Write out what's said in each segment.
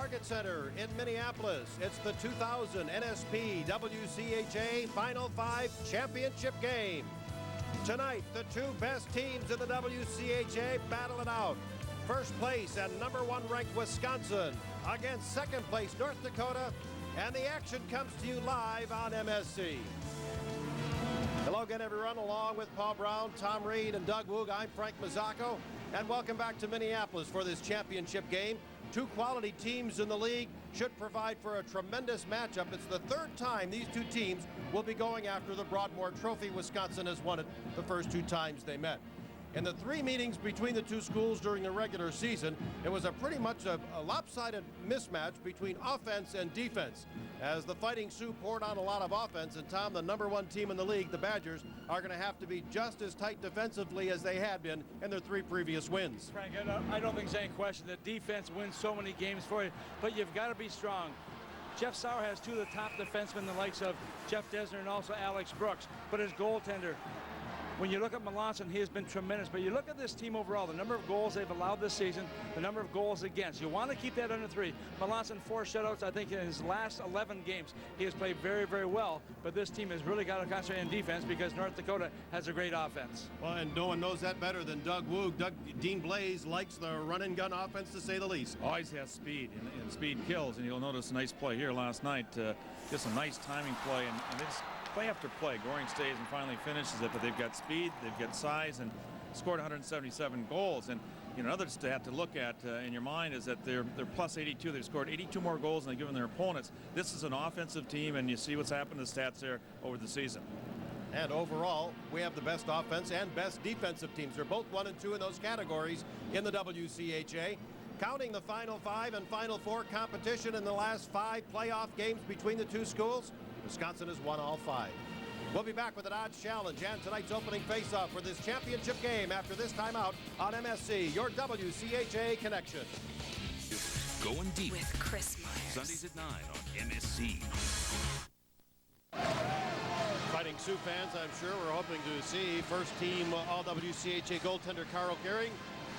Target Center in Minneapolis. It's the 2000 NSP WCHA Final Five Championship game. Tonight, the two best teams in the WCHA battle it out. First place and #1 ranked Wisconsin against second place North Dakota, and the action comes to you live on MSC. Hello again, everyone. Along with Paul Brown, Tom Reed, and Doug Woog, I'm Frank Mazzacco, and welcome back to Minneapolis for this championship game. Two quality teams in the league should provide for a tremendous matchup. It's the third time these two teams will be going after the Broadmoor Trophy. Wisconsin has won it the first two times they met. In the three meetings between the two schools during the regular season, it was pretty much a lopsided mismatch between offense and defense. As the Fighting Sioux poured on a lot of offense, and Tom, the #1 team in the league, the Badgers, are going to have to be just as tight defensively as they had been in their three previous wins. Frank, I don't think there's any question that defense wins so many games for you, but you've got to be strong. Jeff Sauer has two of the top defensemen, the likes of Jeff Desner and also Alex Brooks, but his goaltender, when you look at Melanson, he has been tremendous. But you look at this team overall, the number of goals they've allowed this season, the number of goals against. You want to keep that under 3. Melanson 4 shutouts, I think, in his last 11 games. He has played very, very well. But this team has really got to concentrate on defense because North Dakota has a great offense. Well, and no one knows that better than Doug Woog. Dean Blaze likes the run-and-gun offense, to say the least. Always has speed, and speed kills. And you'll notice a nice play here last night. Just a nice timing play, and it's play after play. Goring stays and finally finishes it, but they've got speed, they've got size, and scored 177 goals. And you know, another stat to look at in your mind is that they're plus 82. They've scored 82 more goals than they've given their opponents. This is an offensive team, and you see what's happened to the stats there over the season. And overall, we have the best offense and best defensive teams. They're both 1 and 2 in those categories in the WCHA. Counting the Final 5 and Final 4 competition in the last 5 playoff games between the two schools, Wisconsin has won all 5. We'll be back with an odds challenge and tonight's opening face-off for this championship game after this timeout on MSC, your WCHA connection. Going deep with Chris Myers. Sundays at 9 on MSC. Fighting Sioux fans, I'm sure, we're hoping to see first-team All-WCHA goaltender Carl Gehring.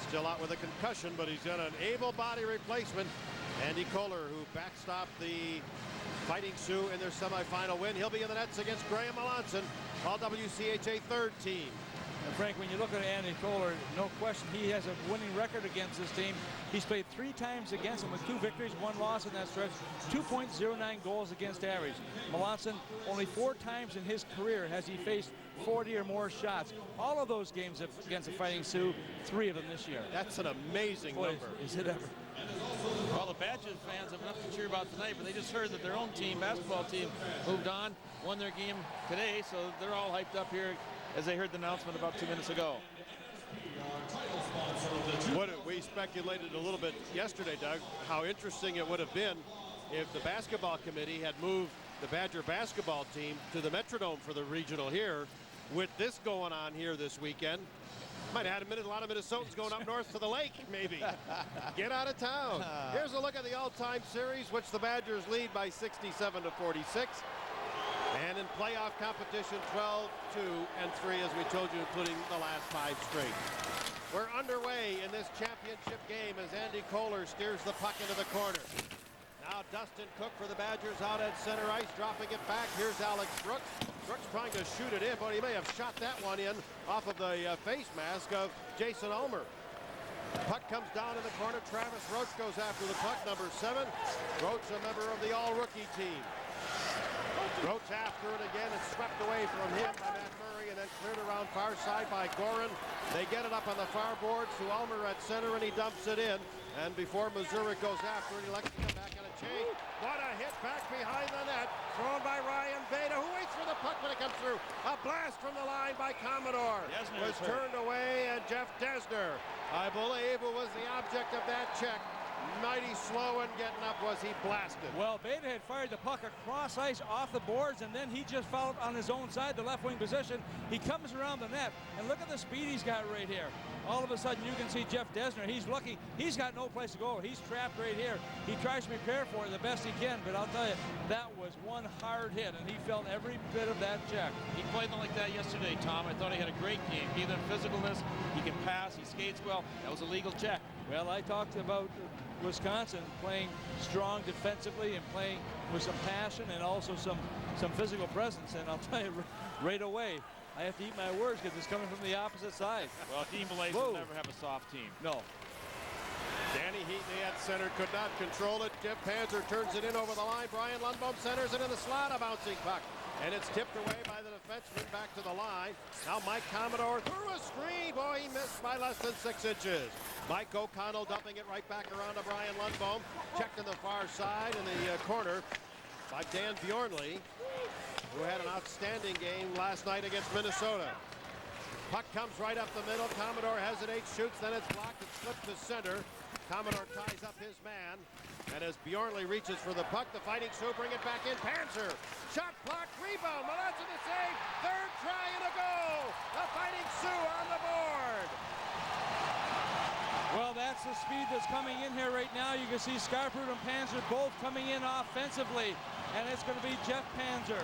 Still out with a concussion, but he's got an able-body replacement. Andy Kohler, who backstopped the Fighting Sioux in their semifinal win. He'll be in the nets against Graham Melanson, All-WCHA third team. And Frank, when you look at Andy Kohler, no question he has a winning record against this team. He's played 3 times against them with 2 victories, 1 loss in that stretch, 2.09 goals against average. Melanson, only 4 times in his career has he faced 40 or more shots. All of those games against the Fighting Sioux, 3 of them this year. That's an amazing number. Is it ever? Well, the Badgers fans have enough to cheer about tonight, but they just heard that their own team, basketball team, moved on, won their game today, so they're all hyped up here as they heard the announcement about 2 minutes ago. We speculated a little bit yesterday, Doug, how interesting it would have been if the basketball committee had moved the Badger basketball team to the Metrodome for the regional here. With this going on here this weekend, might have had a lot of Minnesotans going up north to the lake, maybe. Get out of town. Here's a look at the all-time series, which the Badgers lead by 67-46. And in playoff competition, 12-2 and 3, as we told you, including the last 5 straight. We're underway in this championship game as Andy Kohler steers the puck into the corner. Now Dustin Cook for the Badgers out at center ice, dropping it back. Here's Alex Brooks. Brooks trying to shoot it in, but he may have shot that one in off of the face mask of Jason Ulmer. Puck comes down in the corner. Travis Roach goes after the puck, number 7. Roach, a member of the all-rookie team. Roach after it again and swept away from him by Matt Murray and then cleared around far side by Gorin. They get it up on the far boards to Ulmer at center and he dumps it in. And before Missouri goes after it, he elects to come back on a change. What a hit back behind the net. Thrown by Ryan Beda, who waits for the puck when it comes through. A blast from the line by Commodore. Desner was turned away, and Jeff Desner, I believe, who was the object of that check. Mighty slow and getting up was he blasted. Well, Beda had fired the puck across ice off the boards, and then he just fouled on his own side, the left wing position. He comes around the net, and look at the speed he's got right here. All of a sudden, you can see Jeff Desner. He's lucky. He's got no place to go. He's trapped right here. He tries to prepare for it the best he can, but I'll tell you, that was one hard hit, and he felt every bit of that check. He played like that yesterday, Tom. I thought he had a great game. Either in physicalness, he can pass, he skates well. That was a legal check. Well, I talked about Wisconsin playing strong defensively and playing with some passion and also some physical presence. And I'll tell you right away, I have to eat my words because it's coming from the opposite side. Well, Dean Blaze will never have a soft team. No. Danny Heatley at center could not control it. Jeff Panzer turns it in over the line. Brian Lundbaum centers it in the slot, a bouncing puck. And it's tipped away by the defenseman back to the line. Now Mike Commodore through a screen. Boy, he missed by less than 6 inches. Mike O'Connell dumping it right back around to Brian Lundbaum. Checked in the far side in the corner by Dan Bjornley, who had an outstanding game last night against Minnesota. Puck comes right up the middle. Commodore hesitates, shoots, then it's blocked. It slips to center. Commodore ties up his man. And as Bjornley reaches for the puck, the Fighting Sioux bring it back in. Panzer, shot blocked, rebound. Melanson to save. Third try and a goal. The Fighting Sioux on the board. Well, that's the speed that's coming in here right now. You can see Scarpert and Panzer both coming in offensively. And it's going to be Jeff Panzer.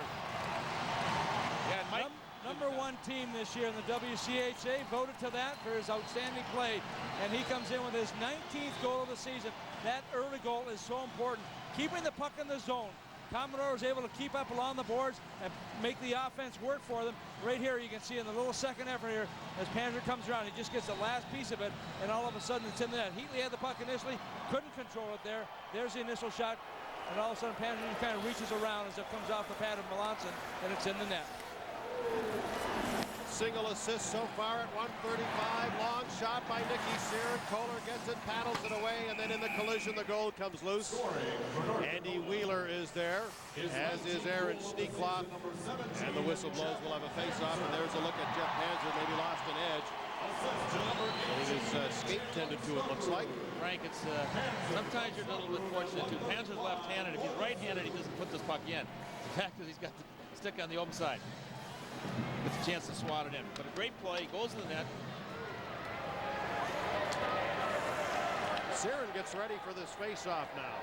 Yeah, and Mike. Number 1 team this year in the WCHA, voted to that for his outstanding play, and he comes in with his 19th goal of the season. That early goal is so important, keeping the puck in the zone. Commodore was able to keep up along the boards and make the offense work for them. Right here, you can see in the little second effort here, as Panzer comes around, he just gets the last piece of it, and all of a sudden it's in the net. Heatley had the puck initially, couldn't control it there. There's the initial shot, and all of a sudden Panzer kind of reaches around as it comes off the pad of Melanson, and it's in the net. Single assist so far at 135. Long shot by Nicky Searon. Kohler gets it, paddles it away, and then in the collision, the goal comes loose. Andy Wheeler is there, as is Aaron Schneekloff. And the whistle blows. We'll have a face-off, and there's a look at Jeff Panzer. Maybe lost an edge. His skate tended to, it looks like. Frank, it's sometimes you're a little bit fortunate too. Panzer's left-handed. If he's right-handed, he doesn't put this puck in. The fact is he's got the stick on the open side. Gets a chance to swat it in. But a great play, goes to the net. Searon gets ready for this face-off now.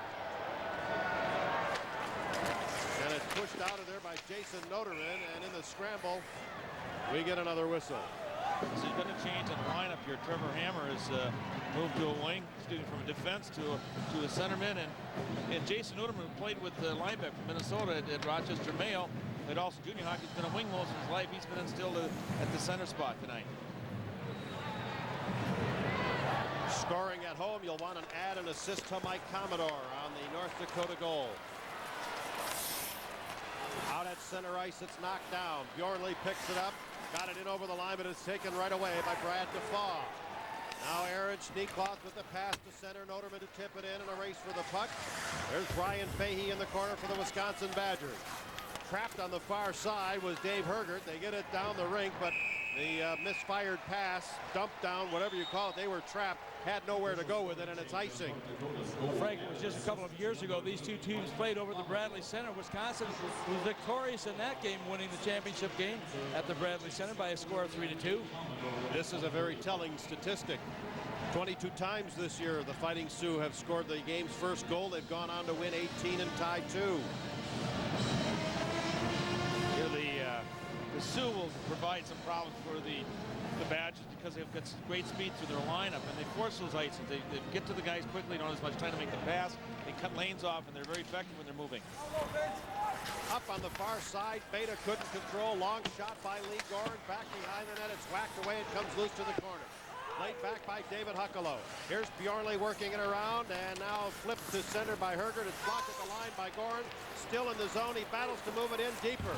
And it's pushed out of there by Jason Noterman, and in the scramble, we get another whistle. So there's been a change in the lineup here. Trevor Hammer has moved to a wing, from a defense to a centerman, and Jason Noterman played with the linebacker from Minnesota at Rochester Mayo. Played also junior hockey. He's been a wing most of his life. He's been instilled at the center spot tonight. Scoring at home, you'll want to add an assist to Mike Commodore on the North Dakota goal. Out at center ice, it's knocked down. Bjornley picks it up, got it in over the line, but it's taken right away by Brad Defoe. Now Aaron Schneekloff with the pass to center. Noterman to tip it in a race for the puck. There's Brian Fahey in the corner for the Wisconsin Badgers. Trapped on the far side was Dave Hergert. They get it down the rink, but the misfired pass, dumped down, whatever you call it, they were trapped, had nowhere to go with it, and it's icing. Well, Frank, it was just a couple of years ago these two teams played over the Bradley Center. Wisconsin was victorious in that game, winning the championship game at the Bradley Center by a score of 3-2. This is a very telling statistic. 22 times this year the Fighting Sioux have scored the game's first goal. They've gone on to win 18 and tie 2. The Sioux will provide some problems for the Badgers because they've got great speed through their lineup, and they force those ices. They get to the guys quickly, don't have as much time to make the pass. They cut lanes off, and they're very effective when they're moving. Up on the far side, Beta couldn't control. Long shot by Lee Gorin. Back behind the net, it's whacked away. It comes loose to the corner. Laid back by David Huckalo. Here's Bjornley working it around, and now flipped to center by Hergert. It's blocked at the line by Gorin. Still in the zone. He battles to move it in deeper.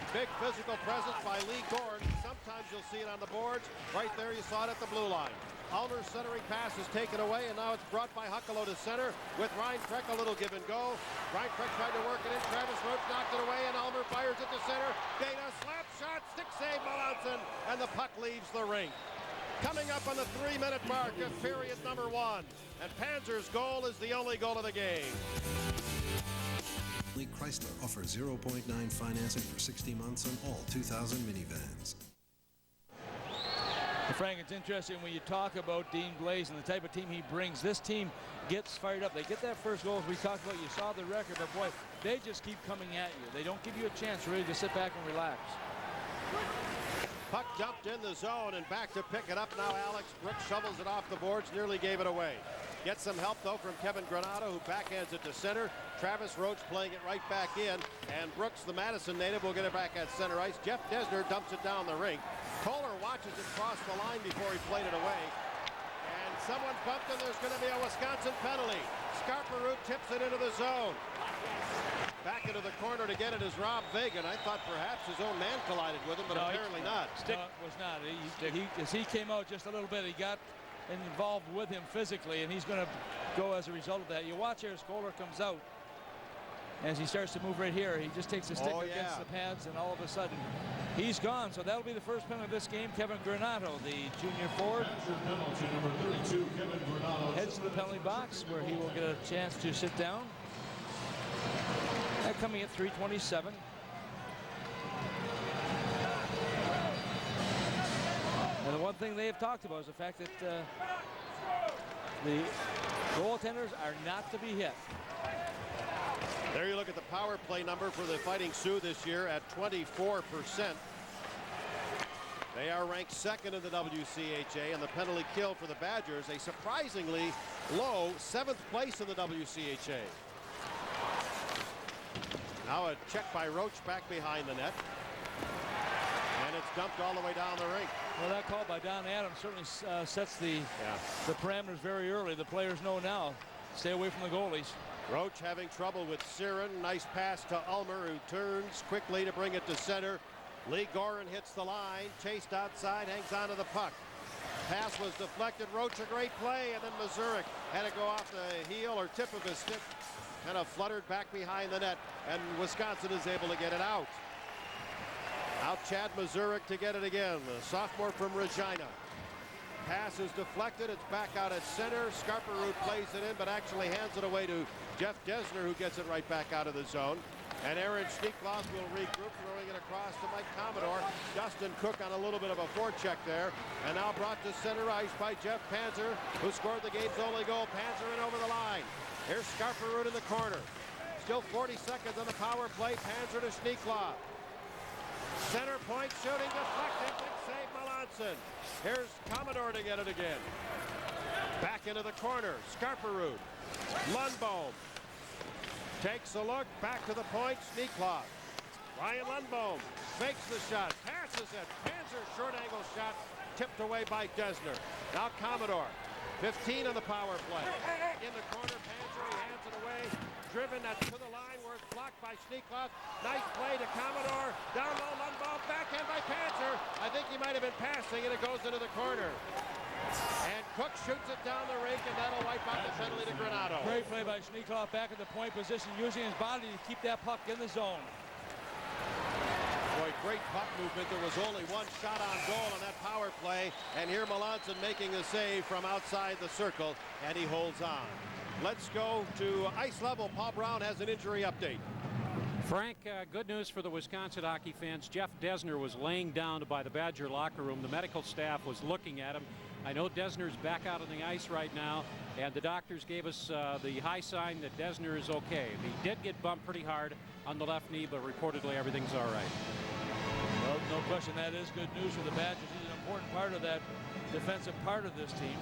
Big physical presence by Lee Gorin. Sometimes you'll see it on the boards. Right there, you saw it at the blue line. Ulmer's centering pass is taken away, and now it's brought by Huckalo to center with Ryan Kreck. A little give and go. Ryan Kreck tried to work it in. Travis Roach knocked it away, and Ulmer fires it to center. Beta slap shot, stick save Melanson, and the puck leaves the rink. Coming up on the 3-minute mark of period number 1. And Panzer's goal is the only goal of the game. Chrysler offers 0.9 financing for 60 months on all 2000 minivans. Well, Frank, it's interesting when you talk about Dean Blaze and the type of team he brings. This team gets fired up. They get that first goal, as we talked about. You saw the record, but boy, they just keep coming at you. They don't give you a chance really to sit back and relax. Puck dumped in the zone and back to pick it up now. Alex Brooks shovels it off the boards, nearly gave it away. Gets some help though from Kevin Granato, who backhands it to center. Travis Roach playing it right back in, and Brooks, the Madison native, will get it back at center ice. Jeff Desner dumps it down the rink. Kohler watches it cross the line before he played it away. And someone bumped, and there's going to be a Wisconsin penalty. Scarperud tips it into the zone. Back into the corner to get it is Rob Vagan. I thought perhaps his own man collided with him, but apparently not. No, it was not. As he came out just a little bit, he got involved with him physically, and he's going to go as a result of that. You watch here as Kohler comes out. As he starts to move right here, he just takes a stick against the pads, and all of a sudden he's gone. So that'll be the first penalty of this game. Kevin Granato, the junior forward, heads to the penalty box where he will get a chance to sit down. That coming at 3:27. And the one thing they have talked about is the fact that the goaltenders are not to be hit. There you look at the power play number for the Fighting Sioux this year at 24%. They are ranked second in the WCHA, and the penalty kill for the Badgers, a surprisingly low 7th place in the WCHA. Now a check by Roach back behind the net. And it's dumped all the way down the rink. Well, that call by Don Adams certainly sets the parameters very early. The players know now, stay away from the goalies. Roach having trouble with Siren. Nice pass to Ulmer, who turns quickly to bring it to center. Lee Gorin hits the line, chased outside, hangs onto the puck. Pass was deflected. Roach, a great play, and then Mazurek had to go off the heel or tip of his stick. Kind of fluttered back behind the net, and Wisconsin is able to get it out. Out Chad Mazurek to get it again, the sophomore from Regina. Pass is deflected. It's back out at center. Scarperud plays it in, but actually hands it away to Jeff Desner, who gets it right back out of the zone. And Aaron Schneekloth will regroup, throwing it across to Mike Commodore. Dustin Cook on a little bit of a forecheck there. And now brought to center ice by Jeff Panzer, who scored the game's only goal. Panzer in over the line. Here's Scarperud in the corner. Still 40 seconds on the power play. Panzer to Schneekloth. Center point shooting deflected. Big save Melanson. Here's Commodore to get it again. Back into the corner. Scarperud. Lundbohm takes a look. Back to the point. Schneekloth. Ryan Lundbohm fakes the shot. Passes it. Panzer short angle shot. Tipped away by Desner. Now Commodore. 15 on the power play. In the corner. Panzer. He hands it away. Driven that to the line where it's blocked by Schneekloth. Nice play to Commodore. Down low, Lundbohm, backhand by Panzer. I think he might have been passing, and it goes into the corner. And Cook shoots it down the rink, and that'll wipe out the penalty to Granato. Great play by Schneekloth back in the point position, using his body to keep that puck in the zone. Boy, great puck movement. There was only one shot on goal on that power play, and here Melanson making a save from outside the circle, and he holds on. Let's go to ice level. Paul Brown has an injury update. Frank, good news for the Wisconsin hockey fans. Jeff Desner was laying down by the Badger locker room. The medical staff was looking at him. I know Desner's back out on the ice right now, and the doctors gave us the high sign that Desner is okay. He did get bumped pretty hard on the left knee, but reportedly everything's all right. Well, no question, that is good news for the Badgers. He's an important part of that defensive part of this team.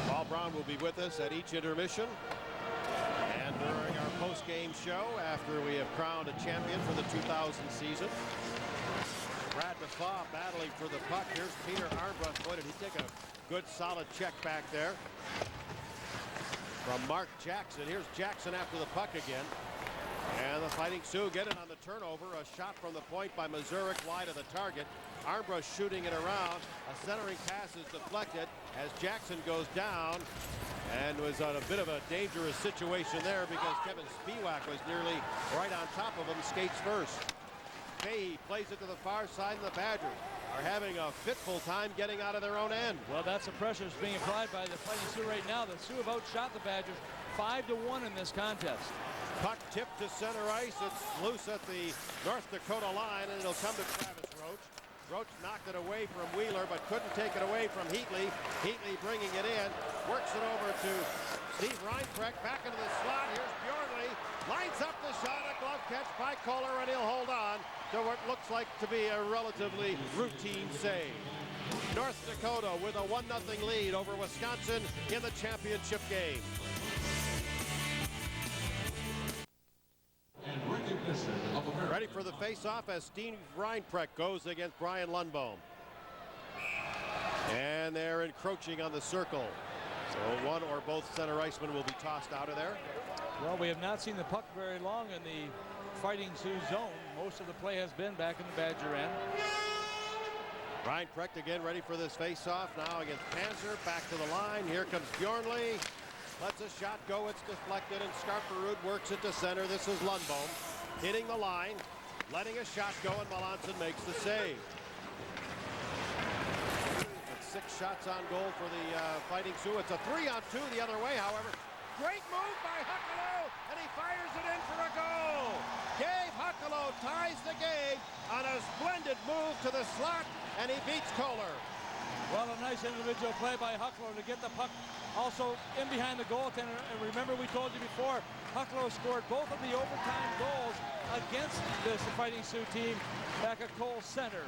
Paul Brown will be with us at each intermission and during our post-game show after we have crowned a champion for the 2000 season. Brad Defoe battling for the puck. Here's Peter Armbrust. Boy, did he take a good solid check back there from Mark Jackson. Here's Jackson after the puck again. And the Fighting Sioux get it on the turnover. A shot from the point by Mazurek wide of the target. Armbrust shooting it around. A centering pass is deflected as Jackson goes down and was on a bit of a dangerous situation there because Kevin Spiewak was nearly right on top of him. Skates first. Fahey plays it to the far side, and the Badgers are having a fitful time getting out of their own end. Well, that's the pressure that's being applied by the Fighting Sioux right now. The Sioux have outshot the Badgers 5-1 in this contest. Puck tipped to center ice. It's loose at the North Dakota line, and it'll come to Travis Roach. Roach knocked it away from Wheeler, but couldn't take it away from Heatley. Heatley bringing it in, works it over to Steve Reinprecht back into the slot. Here's Bjornley. Lines up the shot. A glove catch by Kohler, and he'll hold on to what looks like to be a relatively routine save. North Dakota with a 1-0 lead over Wisconsin in the championship game. Ready for the face-off as Steve Reinprecht goes against Brian Lundbohm. And they're encroaching on the circle. So one or both center icemen will be tossed out of there. Well, we have not seen the puck very long in the Fighting Sioux zone. Most of the play has been back in the Badger end. Reinprecht again ready for this face-off now against Panzer. Back to the line. Here comes Bjornley. Lets a shot go. It's deflected, and Skarperud works it to center. This is Lundbohm hitting the line, letting a shot go, and Melanson makes the save. That's 6 shots on goal for the Fighting Sioux. It's a 3-on-2 the other way, however. Great move by Huckalo, and he fires it in for a goal. Gabe Huckalo ties the game on a splendid move to the slot, and he beats Kohler. Well, a nice individual play by Huckalo to get the puck also in behind the goaltender. And remember, we told you before, Huckalo scored both of the overtime goals against this Fighting Sioux team back at Cole Center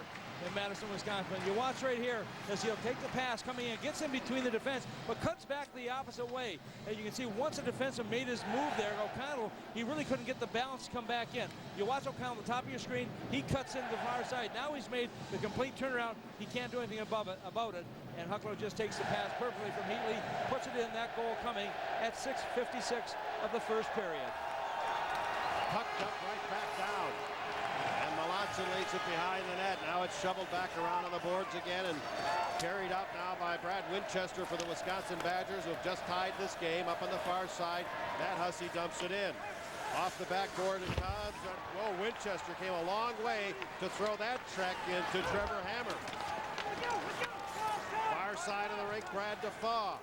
in Madison, Wisconsin. You watch right here as he'll take the pass coming in, gets in between the defense, but cuts back the opposite way. And you can see once the defenseman made his move there, O'Connell, he really couldn't get the balance to come back in. You watch O'Connell on the top of your screen, he cuts into the far side. Now he's made the complete turnaround. He can't do anything about it. And Huckalo just takes the pass perfectly from Heatley, puts it in, that goal coming at 6:56 of the first period. Puck dumped right back down. And Melanson lays it behind the net. Now it's shoveled back around on the boards again and carried up now by Brad Winchester for the Wisconsin Badgers, who have just tied this game up on the far side. Matt Hussey dumps it in. Off the backboard it comes. Whoa, Winchester came a long way to throw that check into Trevor Hammer. Far side of the rink, Brad Defoe.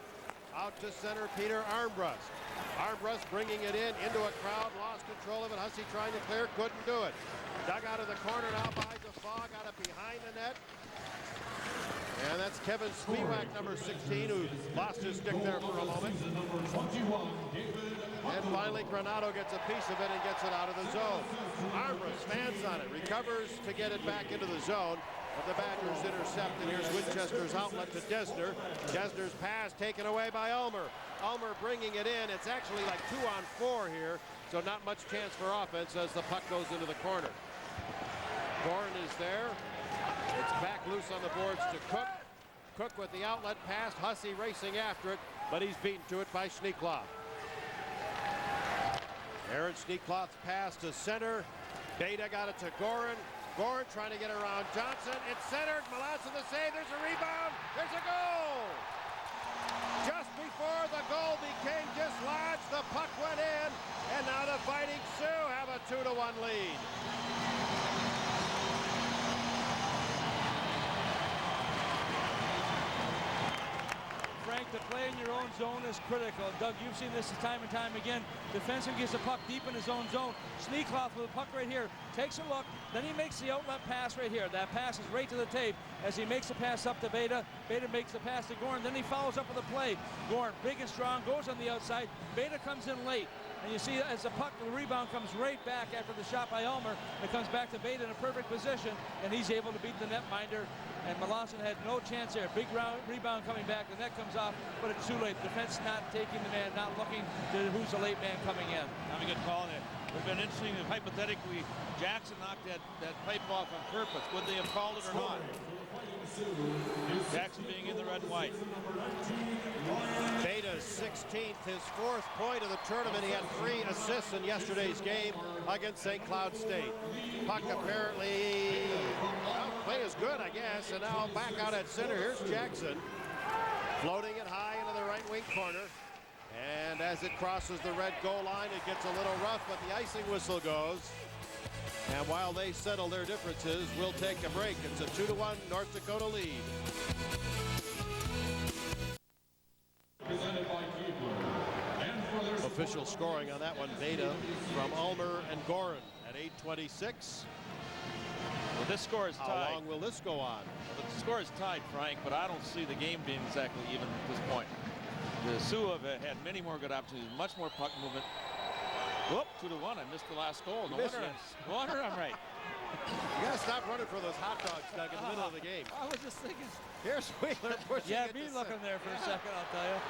Out to center, Peter Armbrust. Armbrust bringing it in into a crowd, lost control of it. Hussey trying to clear, couldn't do it. Dug out of the corner now by Defoe, got it behind the net. And that's Kevin Spiewak, number 16, who lost his stick there for a moment. And finally, Granado gets a piece of it and gets it out of the zone. Armbrust stands on it, recovers to get it back into the zone. But the Badgers intercept, and here's Winchester's outlet to Desner. Desner's pass taken away by Ulmer. Ulmer bringing it in. It's actually like 2-on-4 here, so not much chance for offense as the puck goes into the corner. Gorin is there. It's back loose on the boards to Cook. Cook with the outlet pass. Hussey racing after it, but he's beaten to it by Schneekloth. Aaron Schneekloth's pass to center. Beta got it to Gorin. Gorin trying to get around Johnson. It's centered. Melanson the save. There's a rebound. There's a goal. Just before the goal became dislodged, the puck went in, and now the Fighting Sioux have a 2-1 lead. Frank, the play in your own zone is critical. Doug, you've seen this time and time again. Defenseman gets the puck deep in his own zone. Schneekloth with the puck right here, takes a look, then he makes the outlet pass right here. That pass is right to the tape as he makes the pass up to Beta. Beta makes the pass to Gorin, then he follows up with a play. Gorin, big and strong, goes on the outside. Beta comes in late. And you see as the puck, the rebound comes right back after the shot by Ulmer. It comes back to Beta in a perfect position, and he's able to beat the netminder. And Melanson had no chance there. Big rebound coming back. The net comes off, but it's too late. Defense not taking the man, not looking to who's the late man coming in. Having a good call there. It would have been interesting if hypothetically Jackson knocked that pipe off on purpose. Would they have called it or not? Jackson being in the red and white. Beta's 16th, his 4th point of the tournament. He had 3 assists in yesterday's game against St. Cloud State. Puck apparently, well, play is good, I guess. And now back out at center. Here's Jackson, floating it high into the right wing corner. And as it crosses the red goal line, it gets a little rough, but the icing whistle goes. And while they settle their differences, we'll take a break. It's a 2-1 North Dakota lead. Official scoring on that one, Beta from Ulmer and Gorin at 8:26. Well, this score is tied. How long will this go on? Well, the score is tied, Frank, but I don't see the game being exactly even at this point. The Sioux have had many more good opportunities, much more puck movement. Whoop, 2-1. I missed the last goal. No wonder I'm right. You got to stop running for those hot dogs, Doug, in the middle of the game. I was just thinking. Here's Wheeler pushing Yeah, it me to looking there for a second, I'll tell you.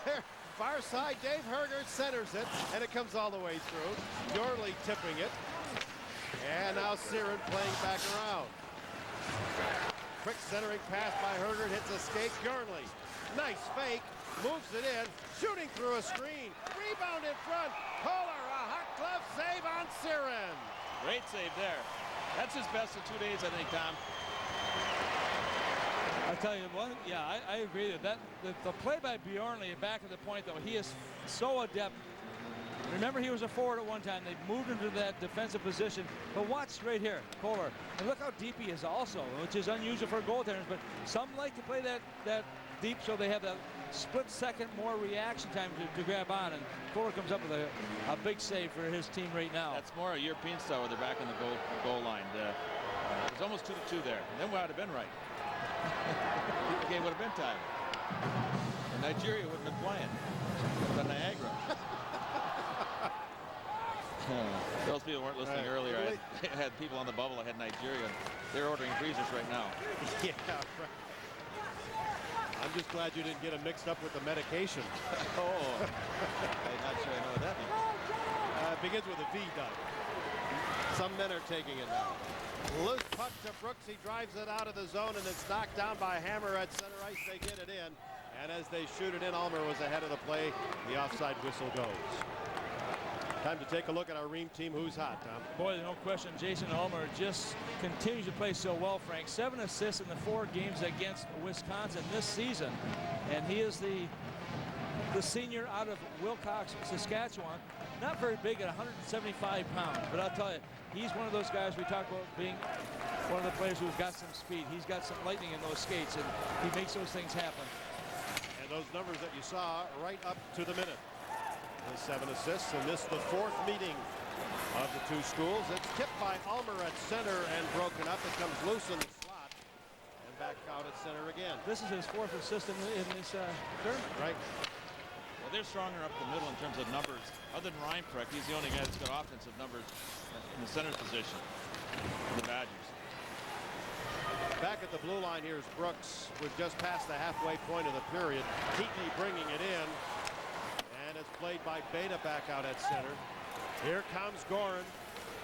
There, far side, Dave Hergert centers it, and it comes all the way through. Yorley tipping it. And now Siren playing back around. Quick centering pass by Hergert, hits a skate. Yorley, nice fake, moves it in, shooting through a screen. Rebound in front. Kohler, a hot glove save on Siren. Great save there. That's his best in 2 days, I think, Tom. I tell you what, yeah, I agree that the play by Bjornley back at the point, though, he is so adept. Remember, he was a forward at one time. They moved into that defensive position. But watch right here, Kohler. And look how deep he is also, which is unusual for goaltenders. But some like to play that deep so they have that split second more reaction time to grab on. And Kohler comes up with a big save for his team right now. That's more a European style where they're back in the goal line. It was almost 2-2 there. And then we would have been right. The game would have been time. And Nigeria wouldn't have been playing. The Niagara. Those people weren't listening earlier. I had people on the bubble. I had Nigeria. They're ordering freezers right now. Yeah, right. I'm just glad you didn't get them mixed up with the medication. I'm not sure I know what that means. It begins with a V, Doug. Some men are taking it now. Loose puck to Brooks. He drives it out of the zone, and it's knocked down by Hammer at center ice. They get it in. And as they shoot it in, Ulmer was ahead of the play. The offside whistle goes. Time to take a look at our Ream team. Who's hot, Tom? Boy, no question, Jason Ulmer just continues to play so well, Frank. 7 assists in the 4 games against Wisconsin this season. And he is the senior out of Wilcox, Saskatchewan. Not very big at 175 pounds, but I'll tell you, he's one of those guys we talk about being one of the players who's got some speed. He's got some lightning in those skates, and he makes those things happen. And those numbers that you saw right up to the minute. His 7 assists, and this the 4th meeting of the 2 schools. It's tipped by Ulmer at center and broken up. It comes loose in the slot and back out at center again. This is his 4th assist in this term. Right. Well, they're stronger up the middle in terms of numbers. Other than Reinprecht, he's the only guy that's got offensive numbers in the center's position for the Badgers. Back at the blue line, here's Brooks. We've just passed the halfway point of the period. Heatley bringing it in. And it's played by Beta back out at center. Here comes Gorin.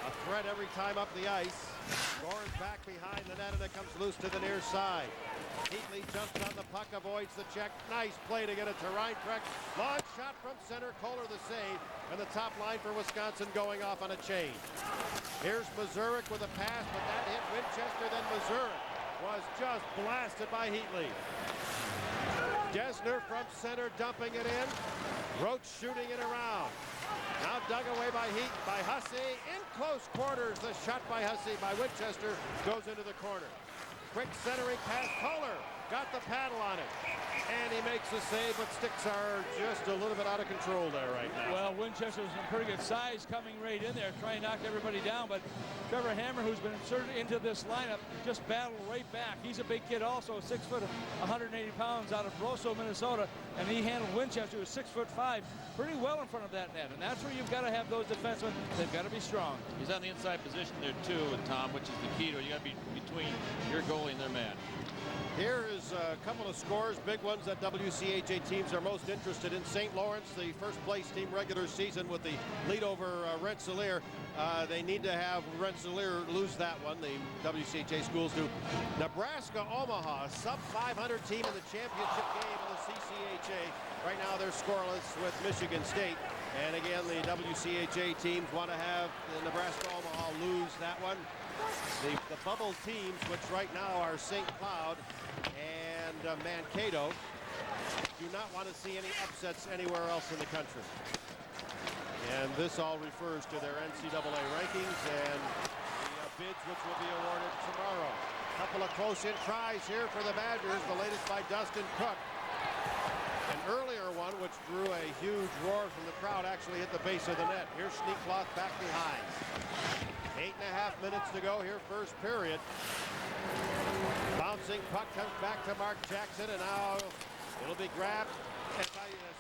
A threat every time up the ice. Gorin's back behind the net, and it comes loose to the near side. Heatley jumps on the puck, avoids the check. Nice play to get it to Reinprecht. Long shot from center. Kohler the save. And the top line for Wisconsin going off on a change. Here's Mazurek with a pass, but that hit Winchester. Then Mazurek was just blasted by Heatley. Desner from center dumping it in. Roach shooting it around. Now dug away by Hussey. In close quarters, the shot by Hussey by Winchester goes into the corner. Quick centering pass. Kohler got the paddle on it. And he makes the save, but sticks are just a little bit out of control there right now. Well, Winchester's in pretty good size coming right in there, trying to knock everybody down. But Trevor Hammer, who's been inserted into this lineup, just battled right back. He's a big kid also, 6 foot, 180 pounds out of Rosso, Minnesota. And he handled Winchester, who's 6'5", pretty well in front of that net. And that's where you've got to have those defensemen. They've got to be strong. He's on the inside position there too, Tom, which is the key to it. You got to be between your goalie and their man. Here is a couple of scores, big ones that WCHA teams are most interested in. St. Lawrence, the first place team regular season with the lead over Rensselaer. They need to have Rensselaer lose that one. The WCHA schools do. Nebraska, Omaha, sub-500 team in the championship game of the CCHA. Right now they're scoreless with Michigan State. And again, the WCHA teams want to have the Nebraska, Omaha lose that one. The bubble teams, which right now are St. Cloud and Mankato, do not want to see any upsets anywhere else in the country. And this all refers to their NCAA rankings and the bids which will be awarded tomorrow. A couple of close-in tries here for the Badgers, the latest by Dustin Cook. An earlier one, which drew a huge roar from the crowd, actually hit the base of the net. Here's Schneekloth back behind. 8.5 minutes to go here, first period. Bouncing puck comes back to Mark Jackson, and now it'll be grabbed. And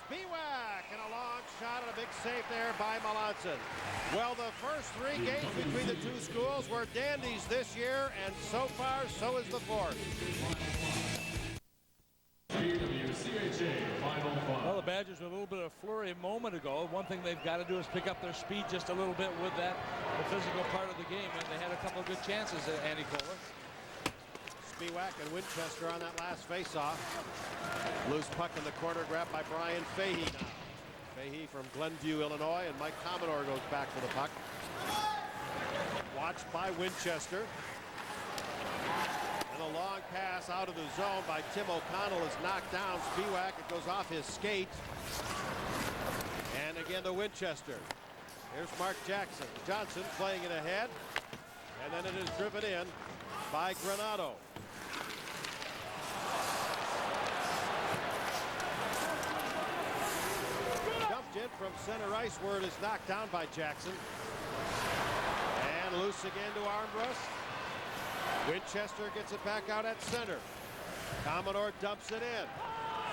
Spiewak, and a long shot and a big save there by Melanson. Well, the first 3 games between the two schools were dandies this year, and so far, so is the fourth. Well, the Badgers were a little bit of flurry a moment ago. One thing they've got to do is pick up their speed just a little bit with the physical part of the game, and they had a couple of good chances at Andy Kohler. Spiewak and Winchester on that last face-off. Loose puck in the corner, grabbed by Brian Fahey now. Fahey from Glenview, Illinois, and Mike Commodore goes back for the puck. Watched by Winchester. And a long pass out of the zone by Tim O'Connell is knocked down. Spiewak, it goes off his skate. And again to Winchester. Here's Mark Johnson playing it ahead. And then it is driven in by Granato. Dumped in from center ice where it is knocked down by Jackson. And loose again to Armbrust. Winchester gets it back out at center. Commodore dumps it in.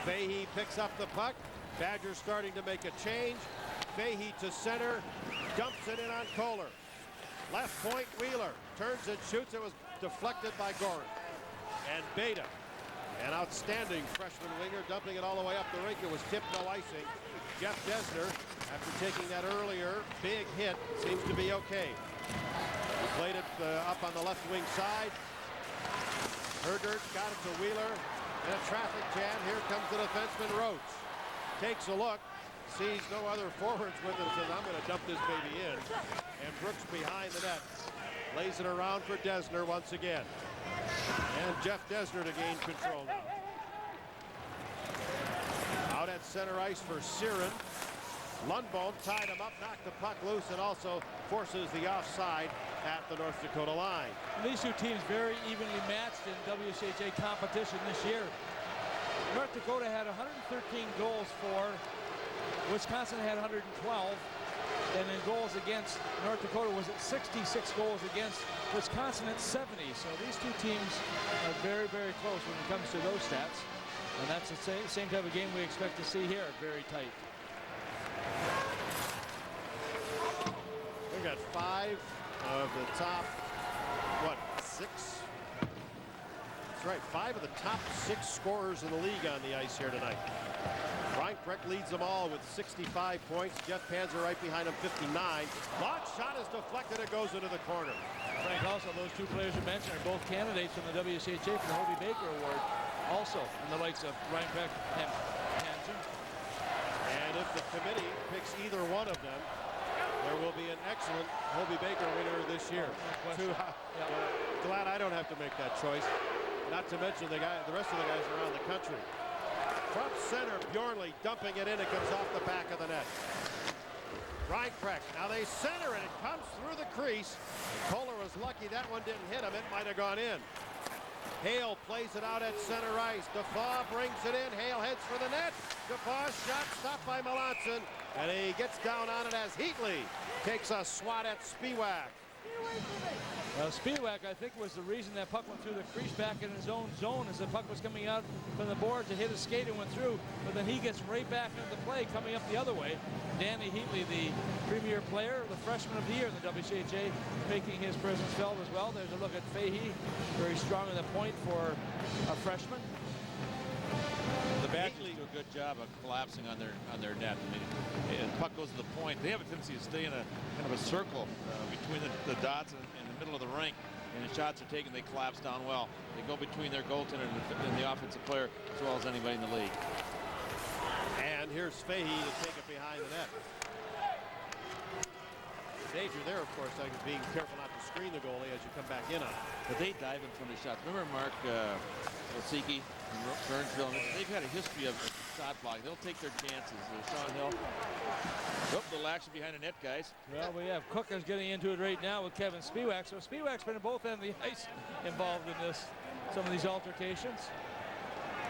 Fahey picks up the puck. Badgers starting to make a change. Fahey to center. Dumps it in on Kohler. Left point, Wheeler. Turns and shoots. It was deflected by Goring. And Beta, an outstanding freshman winger, dumping it all the way up the rink. It was tipped, no icing. Jeff Desner, after taking that earlier big hit, seems to be okay. He played it up on the left wing side. Hergert got it to Wheeler. In a traffic jam, here comes the defenseman Roach. Takes a look, sees no other forwards with him, says, I'm going to dump this baby in. And Brooks behind the net. Lays it around for Desner once again. And Jeff Desner to gain control now. Out at center ice for Siren. Lundbom tied him up, knocked the puck loose, and also forces the offside at the North Dakota line. And these two teams very evenly matched in WCHA competition this year. North Dakota had 113 goals for. Wisconsin had 112. And in goals against, North Dakota was at 66 goals against, Wisconsin at 70. So these two teams are very, very close when it comes to those stats. And that's the same type of game we expect to see here, very tight. We've got 5 of the top, six? That's right, 5 of the top 6 scorers in the league on the ice here tonight. Reinprecht leads them all with 65 points. Jeff Panzer right behind him, 59. Long shot is deflected. It goes into the corner. Frank, also those two players you mentioned are both candidates from the WCHA for the Hobie Baker Award. Also in the likes of Reinprecht and Panzer. And if the committee picks either one of them, there will be an excellent Hobie Baker winner this year. Glad I don't have to make that choice. Not to mention the rest of the guys around the country. From center, Bjornley dumping it in. It comes off the back of the net. Reinprecht. Now they center it. It comes through the crease. Kohler was lucky that one didn't hit him. It might have gone in. Hale plays it out at center ice. Defoe brings it in. Hale heads for the net. Defoe's shot stopped by Melanson. And he gets down on it as Heatley takes a swat at Spiewak. Spiewak, I think, was the reason that puck went through the crease back in his own zone as the puck was coming out from the boards. It hit his skate and went through, but then he gets right back into the play coming up the other way. Danny Heatley, the premier player, the freshman of the year in the WCHA, making his presence felt as well. There's a look at Fahey, very strong on the point for a freshman. The Badgers do a good job of collapsing on their net. I mean, and the puck goes to the point. They have a tendency to stay in a kind of a circle between the dots and the middle of the rink. And the shots are taken, they collapse down well. They go between their goaltender and the offensive player as well as anybody in the league. And here's Fahey to take it behind the net. Danger there, of course, like being careful not to screen the goalie as you come back in on it. But they dive in front of shots. Remember Mark Wilsicki and Burnsville? They've had a history of shot blocking. They'll take their chances. Sean Hill. Oh, little action behind the net, guys. Well, we have Cookers getting into it right now with Kevin Spiewak. So Spiewak's been at both ends of the ice involved in some of these altercations.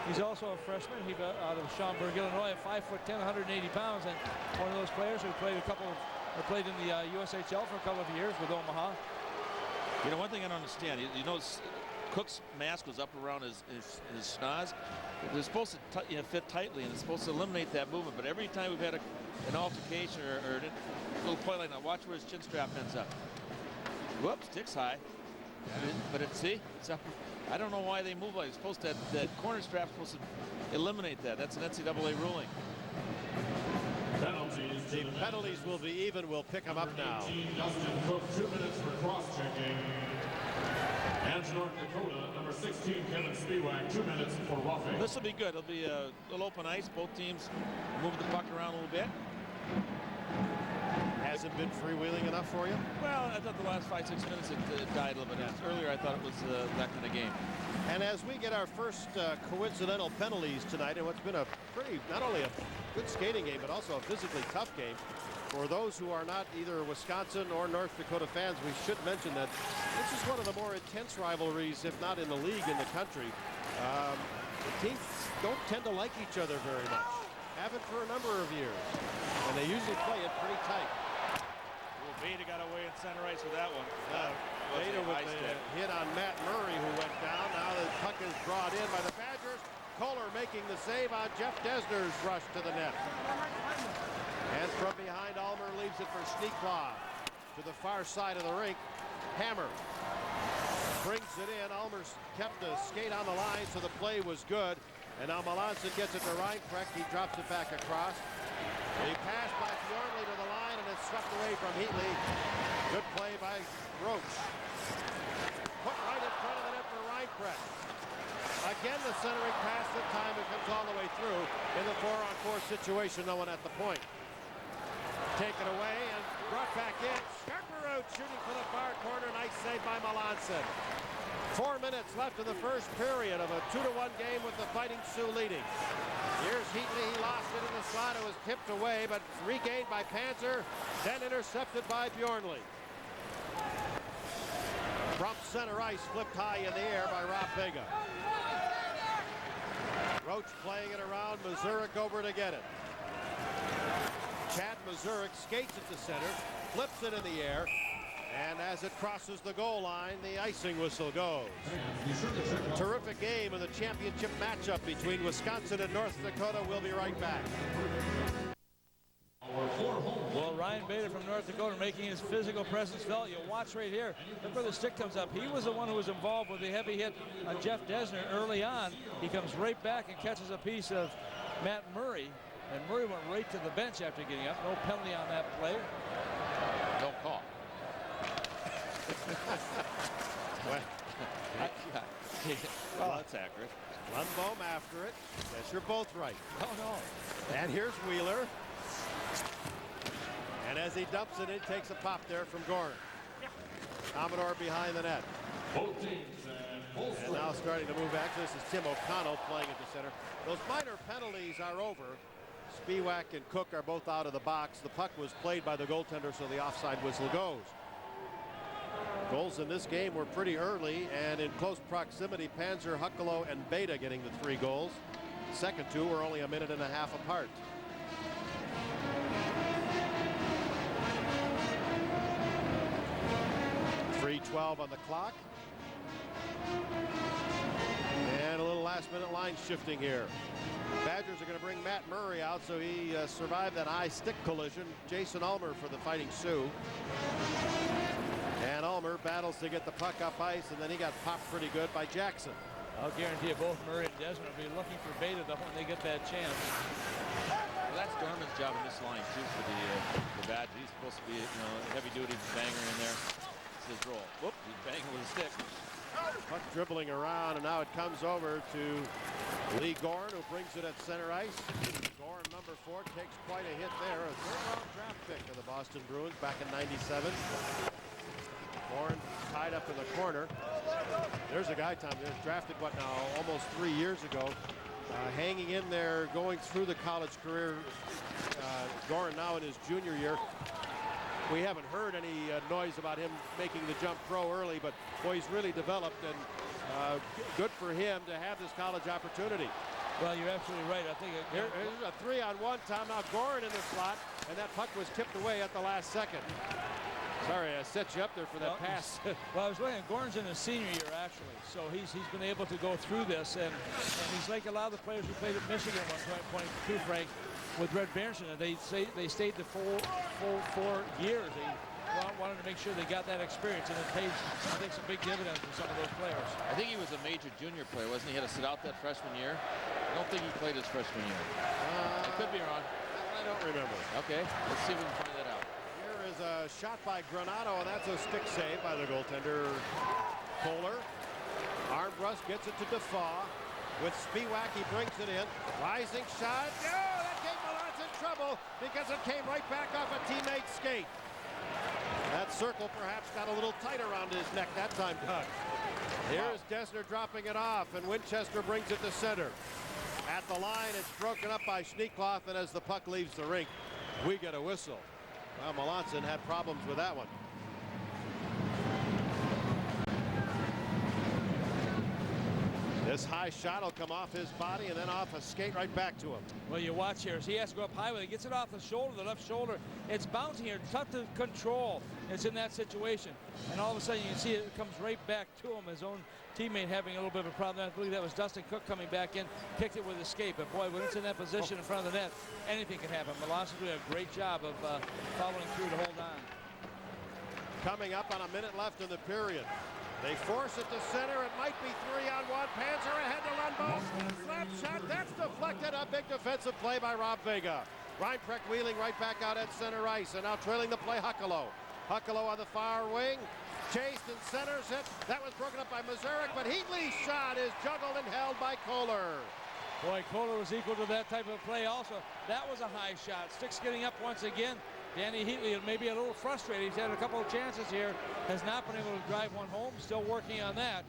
He's also a freshman. He's out of Schaumburg, Illinois, at 5'10", 180 pounds, and one of those players who played played in the USHL for a couple of years with Omaha. You know, one thing I don't understand, you know, Cook's mask was up around his schnoz. They're supposed to fit tightly, and it's supposed to eliminate that movement. But every time we've had an altercation or a little play like that, watch where his chin strap ends up. Whoops, sticks high. But it's up. I don't know why they move like it's supposed to. That corner strap's supposed to eliminate that. That's an NCAA ruling. The penalties will be even. We'll pick them up now. Dustin Cook, 2 minutes for cross-checking. And North Dakota, number 16, Kevin Spiewak, 2 minutes for roughing. This will be good. It'll be a little open ice. Both teams move the puck around a little bit. Hasn't been freewheeling enough for you? Well, I thought the last 5-6 minutes it died a little bit. Earlier, I thought it was that kind of game. And as we get our first coincidental penalties tonight, and what's been a pretty, not only a good skating game, but also a physically tough game, for those who are not either Wisconsin or North Dakota fans, we should mention that this is one of the more intense rivalries, if not in the league, in the country. The teams don't tend to like each other very much. Haven't for a number of years. And they usually play it pretty tight. Well, Beta got away in center ice with that one. Beta with the hit on Matt Murray, who went down. Now the puck is brought in by the Badgers. Kohler making the save on Jeff Desner's rush to the net. And from behind, Almer leaves it for Sneaklaw to the far side of the rink. Hammer brings it in. Almer's kept the skate on the line, so the play was good. And now Melanson gets it to Reinprecht. He drops it back across. A pass by Bjornley to the line, and it's swept away from Heatley. Good play by Roach. Put right in front of the net for Reinprecht. Again, the centering pass. This time it comes all the way through. In the 4-on-4 situation, no one at the point. Taken away and brought back in. Scarperoute shooting for the far corner. Nice save by Melanson. 4 minutes left in the first period of a 2-1 game with the Fighting Sioux leading. Here's Heatley. He lost it in the slot. It was tipped away, but regained by Panzer, then intercepted by Bjornley. From center ice, flipped high in the air by Rob Vega. Roach playing it around. Mazurek over to get it. Chad Mazurek skates it to center, flips it in the air, and as it crosses the goal line, the icing whistle goes. Terrific game in the championship matchup between Wisconsin and North Dakota. We'll be right back. Well, Ryan Beta from North Dakota making his physical presence felt. You'll watch right here. Look where the stick comes up. He was the one who was involved with the heavy hit on Jeff Desner early on. He comes right back and catches a piece of Matt Murray. And Murray went right to the bench after getting up. No penalty on that play. No call. Well, that's accurate. Lundbohm after it. Yes, you're both right. Oh, no. And here's Wheeler. And as he dumps it in, takes a pop there from Gorin. Commodore behind the net. And now starting to move back. This is Tim O'Connell playing at the center. Those minor penalties are over. Spiewak and Cook are both out of the box. The puck was played by the goaltender, so the offside whistle goes. Goals in this game were pretty early, and in close proximity, Panzer, Huckelo, and Beta getting the 3 goals. The second 2 were only a minute and a half apart. .3:12 on the clock. And a little last-minute line shifting here. Badgers are going to bring Matt Murray out, so he survived that high stick collision. Jason Ulmer for the Fighting Sioux. And Ulmer battles to get the puck up ice, and then he got popped pretty good by Jackson. I'll guarantee you both Murray and Desmond will be looking for Beta when they get that chance. Well, that's Dorman's job in this line, too, for the Badgers. He's supposed to be, a heavy-duty banger in there. It's his role. Whoop, he's banging with a stick. Puck dribbling around, and now it comes over to Lee Gorin, who brings it at center ice. Gorin, number 4, takes quite a hit there. A third-round draft pick of the Boston Bruins back in '97. Gorin tied up in the corner. There's a guy, Tom, there's drafted, what now, almost 3 years ago. Hanging in there, going through the college career. Gorin now in his junior year. We haven't heard any noise about him making the jump pro early, but boy, he's really developed, and good for him to have this college opportunity. Well, you're absolutely right. I think here's a 3-on-1 time. Now Gorin in the slot, and that puck was tipped away at the last second. Sorry, I set you up there for that pass. Well, I was looking at Gordon's in his senior year, actually. So he's been able to go through this. And he's like a lot of the players who played at Michigan at one point too, Frank, with Red Berenson. And they stayed the full 4 years. They wanted to make sure they got that experience, and it pays, I think, some big dividends for some of those players. I think he was a major junior player, wasn't he? He had to sit out that freshman year. I don't think he played his freshman year. I could be wrong. I don't remember. Okay, let's see if we can find that out. Here is a shot by Granado, and that's a stick save by the goaltender, Kohler. Armbrust gets it to Defoe. With Spiewak, he brings it in. Rising shot. No, that gave Malotz in trouble because it came right back off a teammate's skate. That circle perhaps got a little tight around his neck that time, Doug. Here's Desner dropping it off, and Winchester brings it to center. At the line, it's broken up by Schneekloth, and as the puck leaves the rink, we get a whistle. Well, Melanson had problems with that one. This high shot will come off his body and then off a skate right back to him. Well, you watch here as he has to go up high with it. Gets it off the shoulder, the left shoulder. It's bouncing here. It's tough to control. It's in that situation. And all of a sudden, you can see it comes right back to him. His own teammate having a little bit of a problem. I believe that was Dustin Cook coming back in, kicked it with a skate. But boy, when it's in that position in front of the net, anything can happen. Melanson doing a great job of following through to hold on. Coming up on a minute left in the period. They force it to center. It might be 3-on-1. Panzer ahead to Lundbo. Slap shot. That's deflected. A big defensive play by Rob Vega. Reinprecht wheeling right back out at center ice. And now trailing the play, Huckalo. Huckalo on the far wing. Chased and centers it. That was broken up by Mazurek, but Heatley's shot is juggled and held by Kohler. Boy, Kohler was equal to that type of play also. That was a high shot. Sticks getting up once again. Danny Heatley may be a little frustrated. He's had a couple of chances here. Has not been able to drive one home. Still working on that.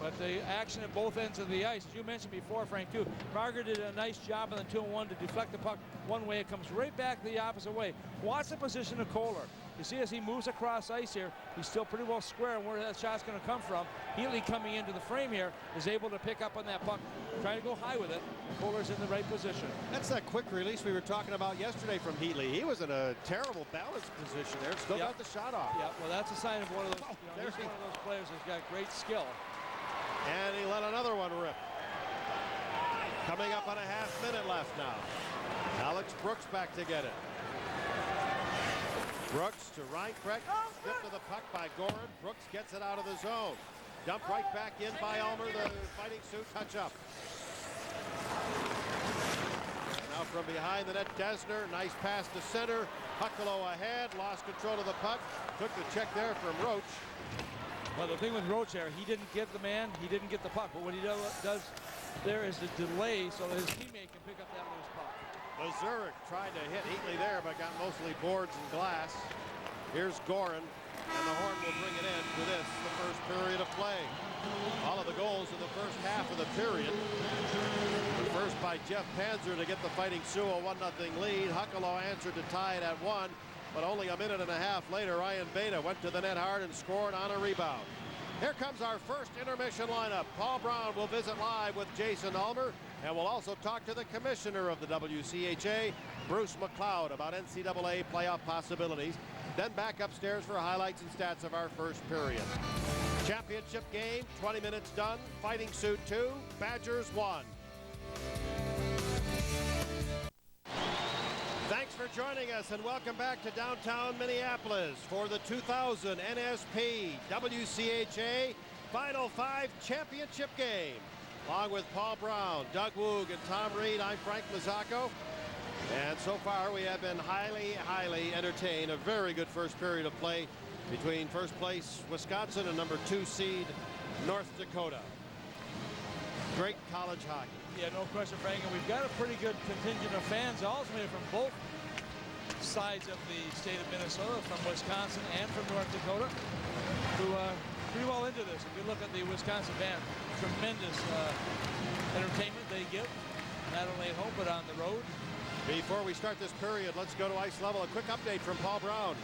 But the action at both ends of the ice, as you mentioned before, Frank, too. Margaret did a nice job on the 2-on-1 to deflect the puck one way. It comes right back the opposite way. Watch the position of Kohler. You see as he moves across ice here, he's still pretty well square on where that shot's going to come from. Heatley coming into the frame here is able to pick up on that puck, trying to go high with it. Kohler's in the right position. That's that quick release we were talking about yesterday from Heatley. He was in a terrible balance position there. Still got the shot off. Yeah, well, that's a sign of one of those, he's one of those players who's got great skill. And he let another one rip. Coming up on a half minute left now. Alex Brooks back to get it. Brooks to Reinprecht. Stripped to the puck by Gorin. Brooks gets it out of the zone. Dumped right back in by Ulmer. The Fighting Sioux touch up. Now from behind the net, Desner. Nice pass to center. Huckalo ahead. Lost control of the puck. Took the check there from Roach. Well, the thing with Roach there, he didn't get the man, he didn't get the puck. But what he does there is the delay so that his teammate can pick up that loose puck. Mazurek tried to hit Heatley there, but got mostly boards and glass. Here's Gorin, and the horn will bring it in for this, the first period of play. All of the goals in the first half of the period. The first by Jeff Panzer to get the Fighting Sioux a 1-0 lead. Huckalo answered to tie it at 1, but only a minute and a half later, Ryan Beta went to the net hard and scored on a rebound. Here comes our first intermission lineup. Paul Brown will visit live with Jason Ulmer, and we'll also talk to the commissioner of the WCHA, Bruce McLeod, about NCAA playoff possibilities. Then back upstairs for highlights and stats of our first period. Championship game, 20 minutes done. Fighting Sioux 2, Badgers 1. Thanks for joining us, and welcome back to downtown Minneapolis for the 2000 NSP WCHA Final 5 championship game. Along with Paul Brown, Doug Woog, and Tom Reed, I'm Frank Mazzacco. And so far we have been highly entertained. A very good first period of play between first place Wisconsin and number 2 seed North Dakota. Great college hockey. Yeah, no question, Frank. And we've got a pretty good contingent of fans, ultimately from both sides of the state of Minnesota, from Wisconsin and from North Dakota, who are pretty well into this. If you look at the Wisconsin band, tremendous entertainment they give, not only at home but on the road. Before we start this period, let's go to ice level. A quick update from Paul Brown.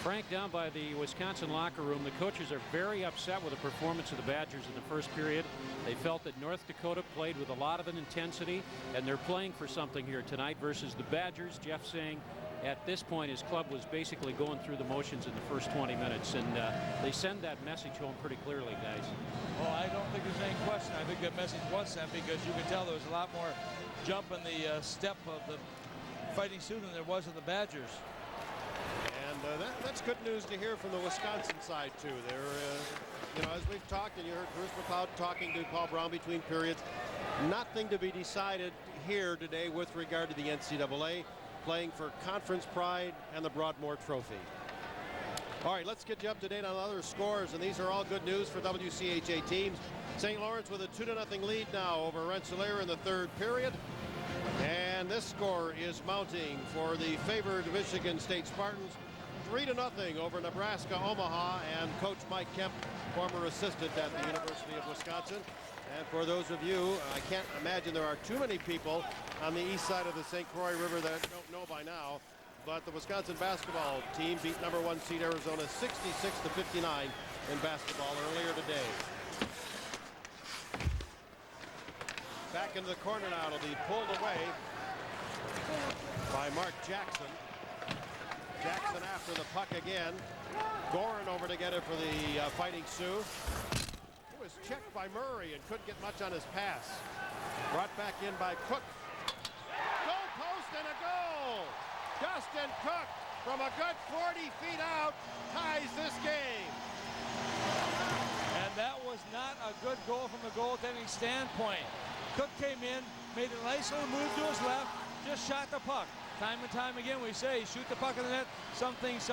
Frank, down by the Wisconsin locker room, the coaches are very upset with the performance of the Badgers in the first period. They felt that North Dakota played with a lot of an intensity, and they're playing for something here tonight versus the Badgers. Jeff saying at this point his club was basically going through the motions in the first 20 minutes, and they send that message home pretty clearly, guys. Well, I don't think there's any question. I think that message was sent because you can tell there was a lot more jump in the step of the Fighting Sioux than there was of the Badgers. And that's good news to hear from the Wisconsin side, too. They're, as we've talked, and you heard Bruce McLeod talking to Paul Brown between periods, nothing to be decided here today with regard to the NCAA, playing for conference pride and the Broadmoor Trophy. All right, let's get you up to date on other scores, and these are all good news for WCHA teams. St. Lawrence with a 2-0 lead now over Rensselaer in the third period. And this score is mounting for the favored Michigan State Spartans, 3-0 over Nebraska Omaha, and Coach Mike Kemp, former assistant at the University of Wisconsin. And for those of you, I can't imagine there are too many people on the east side of the St. Croix River that don't know by now, but the Wisconsin basketball team beat #1 seed Arizona 66-59 in basketball earlier today. Back into the corner now. It'll be pulled away by Mark Jackson. Jackson after the puck again. Gorin over to get it for the Fighting Sioux. It was checked by Murray and couldn't get much on his pass. Brought back in by Cook. Goal post and a goal! Dustin Cook from a good 40 feet out ties this game. And that was not a good goal from a goaltending standpoint. Cook came in, made a nice little move to his left, just shot the puck. Time and time again we say, shoot the puck in the net. Sometimes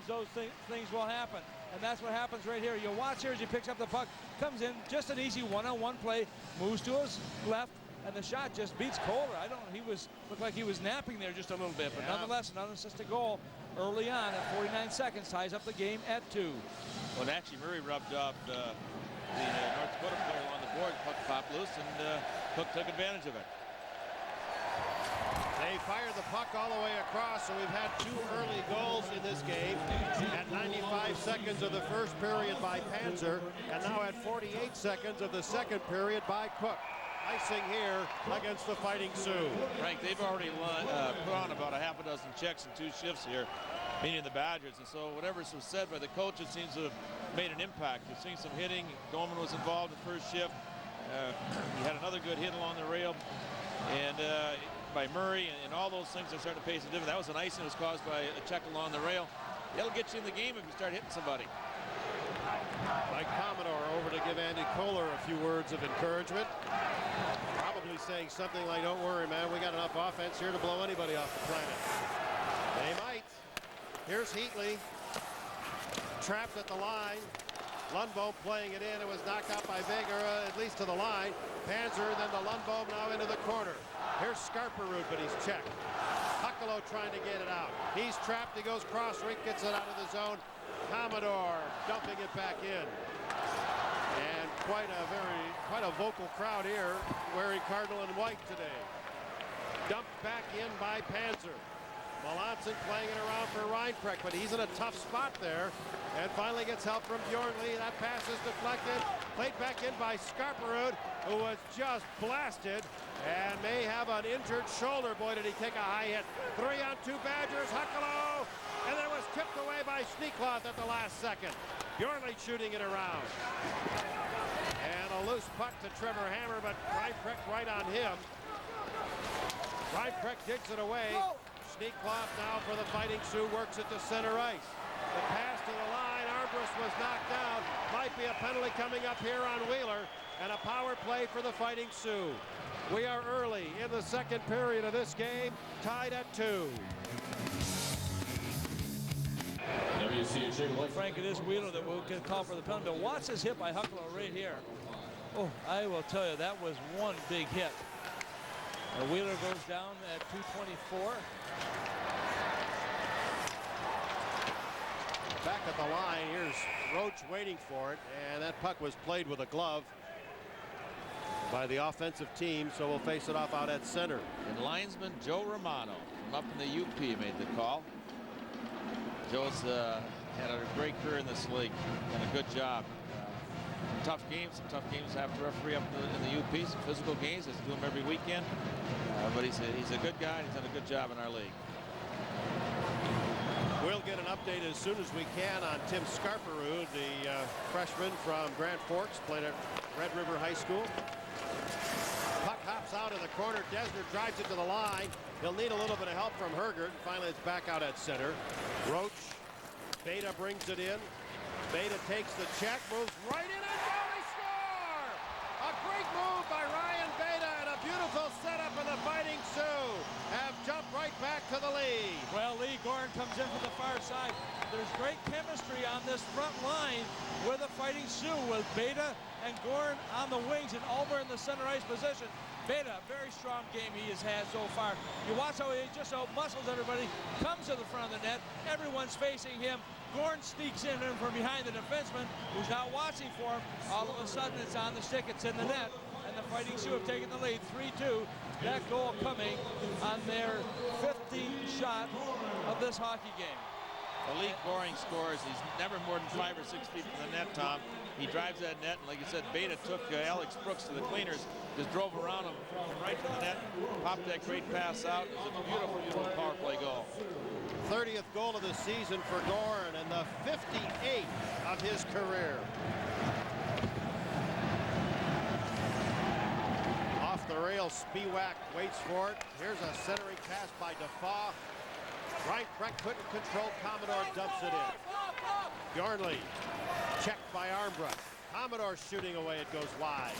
those things will happen. And that's what happens right here. You watch here as he picks up the puck, comes in, just an easy one-on-one play, moves to his left, and the shot just beats Kohler. I don't know, looked like he was napping there just a little bit, but nonetheless, another assisted goal early on at 49 seconds, ties up the game at 2. Well, and actually Murray rubbed off the North Dakota player on the board. Puck popped loose, and Cook took advantage of it. They fired the puck all the way across, so we've had 2 early goals in this game. At 95 seconds of the first period by Panzer, and now at 48 seconds of the second period by Cook. Icing here against the Fighting Sioux. Frank, they've already put on about a half a dozen checks in 2 shifts here, meaning the Badgers, and so whatever was said by the coaches seems to have made an impact. You've seen some hitting. Doman was involved in the first shift. He had another good hit along the rail, and by Murray, and all those things are starting to pay some dividends. That was an icing that was caused by a check along the rail. It'll get you in the game if you start hitting somebody. Mike Commodore over to give Andy Kohler a few words of encouragement. Probably saying something like, don't worry, man, we got enough offense here to blow anybody off the planet. They might. Here's Heatley. Trapped at the line. Lundbohm playing it in. It was knocked out by Vega, at least to the line. Panzer, then to Lundbohm, now into the corner. Here's Scarperud, but he's checked. Huckalo trying to get it out. He's trapped. He goes cross rink, gets it out of the zone. Commodore dumping it back in. And quite a vocal crowd here wearing Cardinal and white today. Dumped back in by Panzer. Melanson playing it around for Reinprecht, but he's in a tough spot there. And finally gets help from Bjornli. That pass is deflected. Played back in by Scarperud, who was just blasted and may have an injured shoulder. Boy, did he take a high hit. 3-on-2 Badgers. Huckalo. And then it was tipped away by Sneekloth at the last second. Bjornli shooting it around. And a loose puck to Trevor Hammer, but Reinprecht right on him. Reinprecht digs it away. Sneekloth now for the Fighting Sioux, works it to center ice. The pass to the line, Armbrust was knocked down. Might be a penalty coming up here on Wheeler, and a power play for the Fighting Sioux. We are early in the second period of this game, tied at 2. WCHA. Frank, it is Wheeler that will get called for the penalty. But watch this hit by Huckalo right here. Oh, I will tell you, that was one big hit. And Wheeler goes down at 2:24. Back at the line, here's Roach waiting for it, and that puck was played with a glove by the offensive team, so we'll face it off out at center. And linesman Joe Romano from up in the UP made the call. Joe's had a great career in this league, done a good job. tough games have to referee up in the UP, some physical games, as they do them every weekend. But he's a good guy, and he's done a good job in our league. We'll get an update as soon as we can on Tim Scarperud, the freshman from Grand Forks, played at Red River High School. Puck hops out of the corner. Desner drives it to the line. He'll need a little bit of help from Hergert. Finally, it's back out at center. Roach. Beta brings it in. Beta takes the check, moves right in, and goalie score! A great move by Ryan Beta, and a beautiful setup, and the Fighting Sioux have jumped right back to the lead. Well, Lee Gorin comes in from the far side. There's great chemistry on this front line with the Fighting Sioux, with Beta and Gorin on the wings and Ulmer in the center ice position. Beta, a very strong game he has had so far. You watch how he just out-muscles everybody, comes to the front of the net, everyone's facing him. Gorin sneaks in from behind the defenseman, who's not watching for him. All of a sudden, it's on the stick, it's in the net, and the Fighting Sioux have taken the lead, 3-2. That goal coming on their 15th shot of this hockey game. Elite Goring scores. He's never more than 5 or 6 feet from the net, Tom. He drives that net, and like you said, Beta took Alex Brooks to the cleaners, just drove around him right to the net, popped that great pass out. It was a beautiful, beautiful power play goal. 30th goal of the season for Gorin, and the 58th of his career. Off the rail, Spiewak waits for it. Here's a centering pass by Defoe. Ryan Frank couldn't control Commodore, dumps it in. Bjornli checked by Armbrust. Commodore shooting away, it goes wide.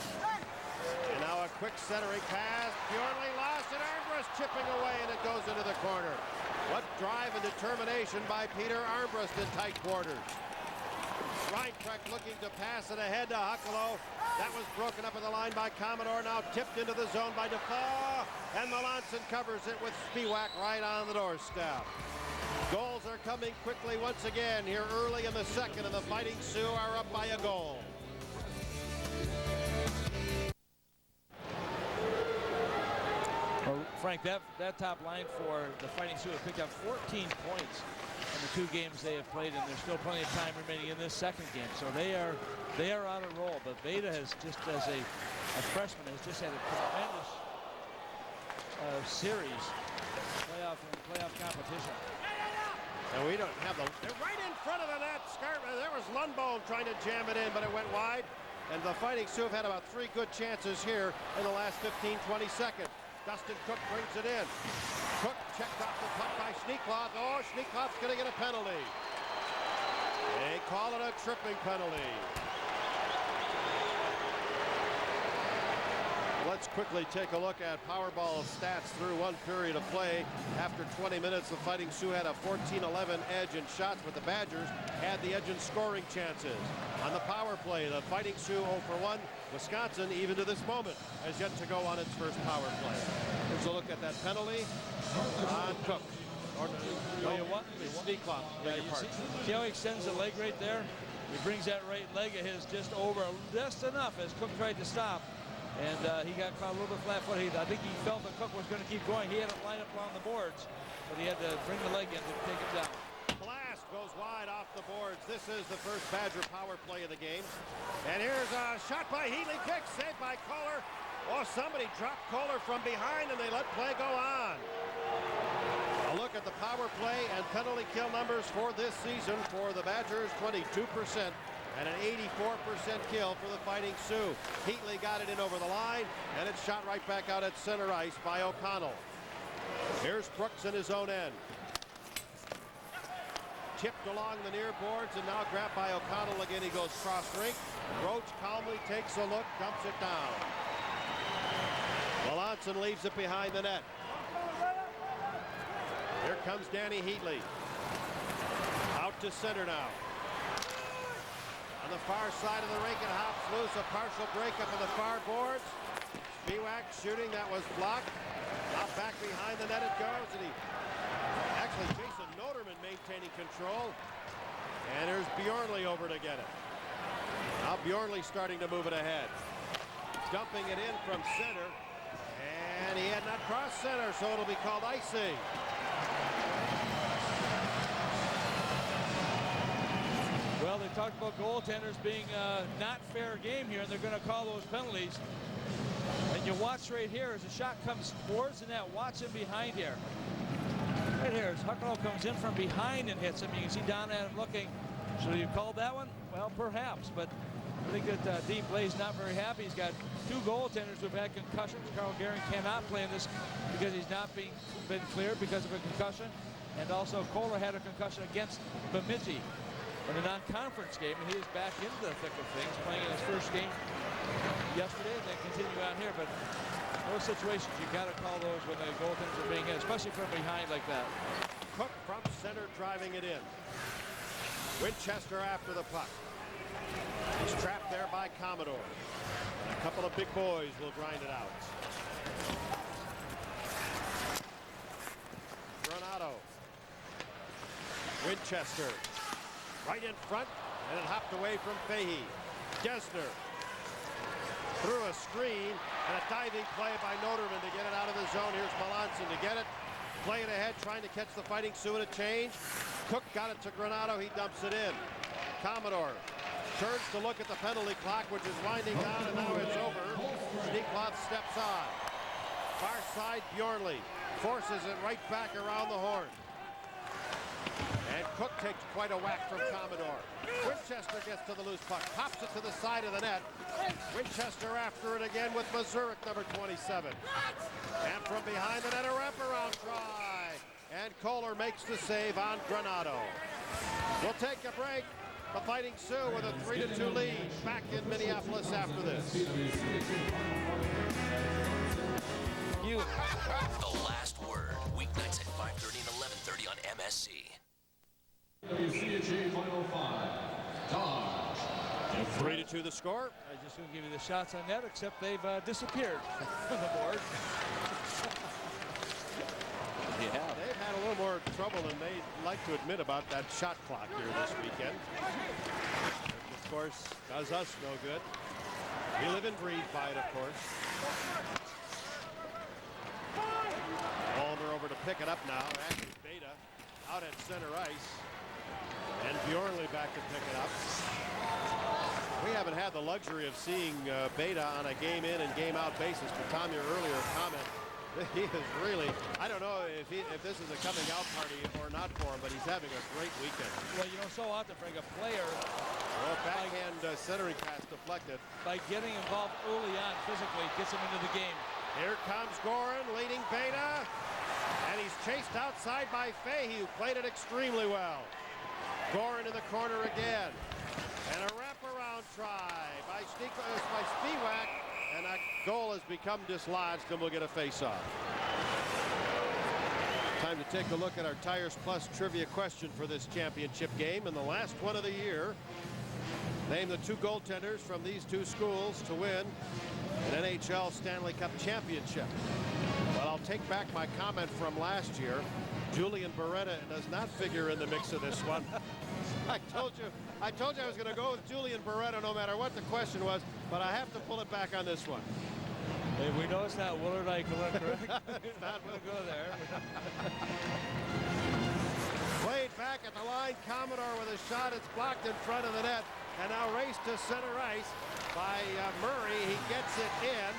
And now a quick centering pass. Bjornli lost it, Armbrust chipping away, and it goes into the corner. What drive and determination by Peter Armbrust in tight quarters. Reinprecht looking to pass it ahead to Huckalo. That was broken up in the line by Commodore, now tipped into the zone by Defoe. And Melanson covers it with Spiewak right on the doorstep. Goals are coming quickly once again here early in the second, and the Fighting Sioux are up by a goal. Well, Frank, that top line for the Fighting Sioux have picked up 14 points in the 2 games they have played, and there's still plenty of time remaining in this second game. So they are on a roll. But Beta has just, as a freshman, has just had a tremendous series playoff competition. And we don't have they're right in front of the net. There was Lundbone trying to jam it in, but it went wide. And the Fighting Sioux have had about 3 good chances here in the last 15, 20 seconds. Dustin Cook brings it in. Cook checked off the puck by Schneekloth. Oh, Schneekloth's going to get a penalty. They call it a tripping penalty. Let's quickly take a look at Powerball stats through 1 period of play. After 20 minutes, the Fighting Sioux had a 14-11 edge in shots, but the Badgers had the edge in scoring chances. On the power play, the Fighting Sioux 0 for 1. Wisconsin, even to this moment, has yet to go on its first power play. Here's a look at that penalty on Cook. Schneekloth. See how he extends the leg right there? He brings that right leg of his just over just enough as Cook tried to stop. And he got caught a little bit flat-footed. I think he felt that Cook was going to keep going. He had to line up along the boards, but he had to bring the leg in to take him down. Blast goes wide off the boards. This is the first Badger power play of the game. And here's a shot by Healy. Pick, saved by Kohler. Oh, somebody dropped Kohler from behind, and they let play go on. A look at the power play and penalty kill numbers for this season for the Badgers, 22%. And an 84% kill for the Fighting Sioux. Heatley got it in over the line, and it's shot right back out at center ice by O'Connell. Here's Brooks in his own end. Tipped along the near boards, and now grabbed by O'Connell again. He goes cross rink. Roach calmly takes a look, dumps it down. Melanson leaves it behind the net. Here comes Danny Heatley. Out to center now. On the far side of the rink, it hops loose. A partial breakup of the far boards. Spiewak shooting, that was blocked. Now back behind the net it goes, and actually Jason Noterman maintaining control. And there's Bjornli over to get it. Now Bjornli starting to move it ahead. Dumping it in from center. And he had not crossed center, so it'll be called icing. Well, they talked about goaltenders being not fair game here, and they're going to call those penalties. And you watch right here as the shot comes towards the net. Watch him behind here. Right here, as Hucknall comes in from behind and hits him. You can see Don Adam looking. Should you called that one? Well, perhaps, but I think that Dean Blay's not very happy. He's got 2 goaltenders who've had concussions. Carl Gehring cannot play in this because he's not been cleared because of a concussion. And also Kohler had a concussion against Bemidji in a non-conference game, and he is back into the thick of things, playing in his first game yesterday, and then continue on here. But those situations, you got to call those when the goaltenders are being hit, especially from behind like that. Cook from center driving it in. Winchester after the puck. He's trapped there by Commodore. And a couple of big boys will grind it out. Granato. Winchester. Right in front, and it hopped away from Fahey. Desner. Through a screen, and a diving play by Noterman to get it out of the zone. Here's Melanson to get it. Playing ahead, trying to catch the Fighting Sioux in a change. Cook got it to Granato. He dumps it in. Commodore turns to look at the penalty clock, which is winding down, and now it's over. Schneekloth steps on. Far side, Bjornley forces it right back around the horn. And Cook takes quite a whack from Commodore. Winchester gets to the loose puck, pops it to the side of the net. Winchester after it again with Mazurek, number 27. And from behind the net, a wraparound try. And Kohler makes the save on Granato. We'll take a break. The Fighting Sioux with a 3-2 lead back in Minneapolis after this. The Last Word, weeknights at 5:30 and 11:30 on MSC. WCHA Final 5. Dodge. 3-2 the score. I just going to give you the shots on net, except they've disappeared from the board. Yeah, they've had a little more trouble than they'd like to admit about that shot clock here this weekend. Which, of course, does us no good. We live and breathe by it, of course. Allner over to pick it up now. Actually, Beta out at center ice. And Bjornley back to pick it up. We haven't had the luxury of seeing Beta on a game in and game out basis, but Tom, your earlier comment, he is really, I don't know if this is a coming out party or not for him, but he's having a great weekend. Well, you know, so often, Frank, a player, backhand centering pass deflected. by getting involved early on physically, gets him into the game. Here comes Gorin leading Beta, and he's chased outside by Fahey, who played it extremely well. Gorin in the corner again, and a wraparound try by Spiewak, and that goal has become dislodged, and we'll get a face-off. Time to take a look at our Tires Plus trivia question for this championship game, and the last one of the year. Name the 2 goaltenders from these 2 schools to win an NHL Stanley Cup championship. Well, I'll take back my comment from last year. Julian Beretta does not figure in the mix of this one. I told you I was going to go with Julian Beretta no matter what the question was, but I have to pull it back on this one. Hey, we know it's not Willard Eichler, correct? It's not going to go there. Played back at the line. Commodore with a shot. It's blocked in front of the net. And now raced to center ice by Murray. He gets it in.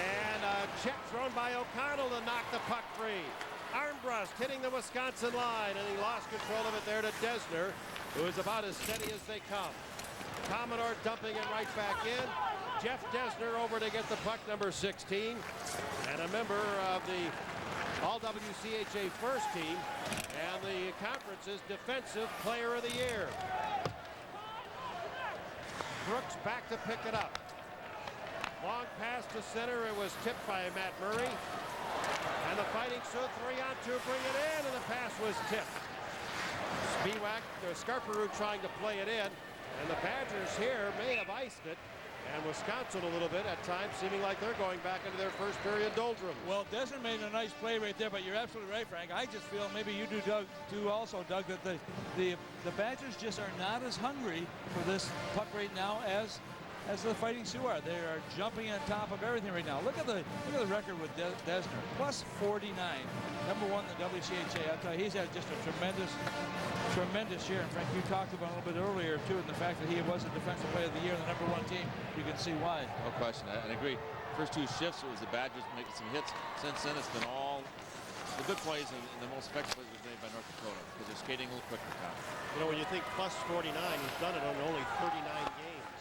And a check thrown by O'Connell to knock the puck free. Armbrust hitting the Wisconsin line, and he lost control of it there to Desner, who is about as steady as they come. Commodore dumping it right back in. Jeff Desner over to get the puck, number 16, and a member of the All-WCHA first team and the conference's Defensive Player of the Year. Brooks back to pick it up. Long pass to center. It was tipped by Matt Murray. And the Fighting Sioux 3-on-2 bring it in, and the pass was tipped. Spiewak, Scarperoux trying to play it in, and the Badgers here may have iced it, and Wisconsin a little bit at times, seeming like they're going back into their first period doldrums. Well, Desner made a nice play right there, but you're absolutely right, Frank. I just feel, maybe you do, Doug, too, also, Doug, that the Badgers just are not as hungry for this puck right now as the Fighting Sioux are. They are jumping on top of everything right now. Look at the record with Desner, plus 49, #1 in the WCHA. I'll tell you, he's had just a tremendous this year. In fact, you talked about it a little bit earlier, too, and the fact that he was a defensive player of the year in the #1 team. You can see why. No question. I agree. First 2 shifts, it was the Badgers making some hits. Since then, it's been all the good plays and the most effective plays was made by North Dakota because they're skating a little quicker, Tom. You know, when you think plus 49, he's done it on only 39 games.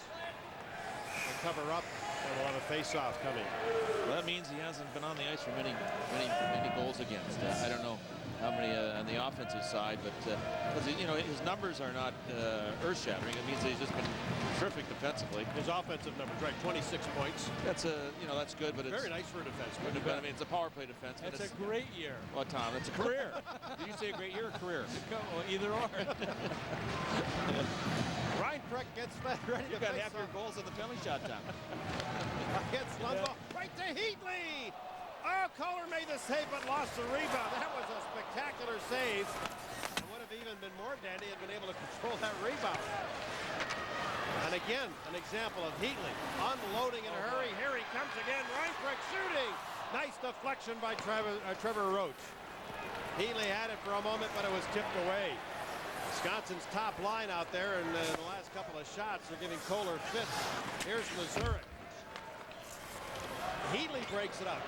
They cover up, and we'll have a face-off coming. Well, that means he hasn't been on the ice for many goals against. I don't know how many on the offensive side, but because you know his numbers are not earth-shattering. It means that he's just been terrific defensively. His offensive numbers, right? 26 points. That's that's good, but it's very nice for a defenseman. But I mean, it's a power play defense. That's a great year. Well, Tom, it's a career. Did you say a great year or career? Well, either or. Reinprecht gets ready. You got half your goals on the penalty shot, Tom. Against Lundvall, right to Heatley. Oh, Kohler made the save but lost the rebound. That was a spectacular save. It would have even been more dandy had been able to control that rebound. And again, an example of Heatley unloading in a hurry. Here he comes again. Reinprecht shooting. Nice deflection by Trevor Roach. Heatley had it for a moment, but it was tipped away. Wisconsin's top line out there, and the last couple of shots are giving Kohler fits. Here's Mazurek. Heatley breaks it up.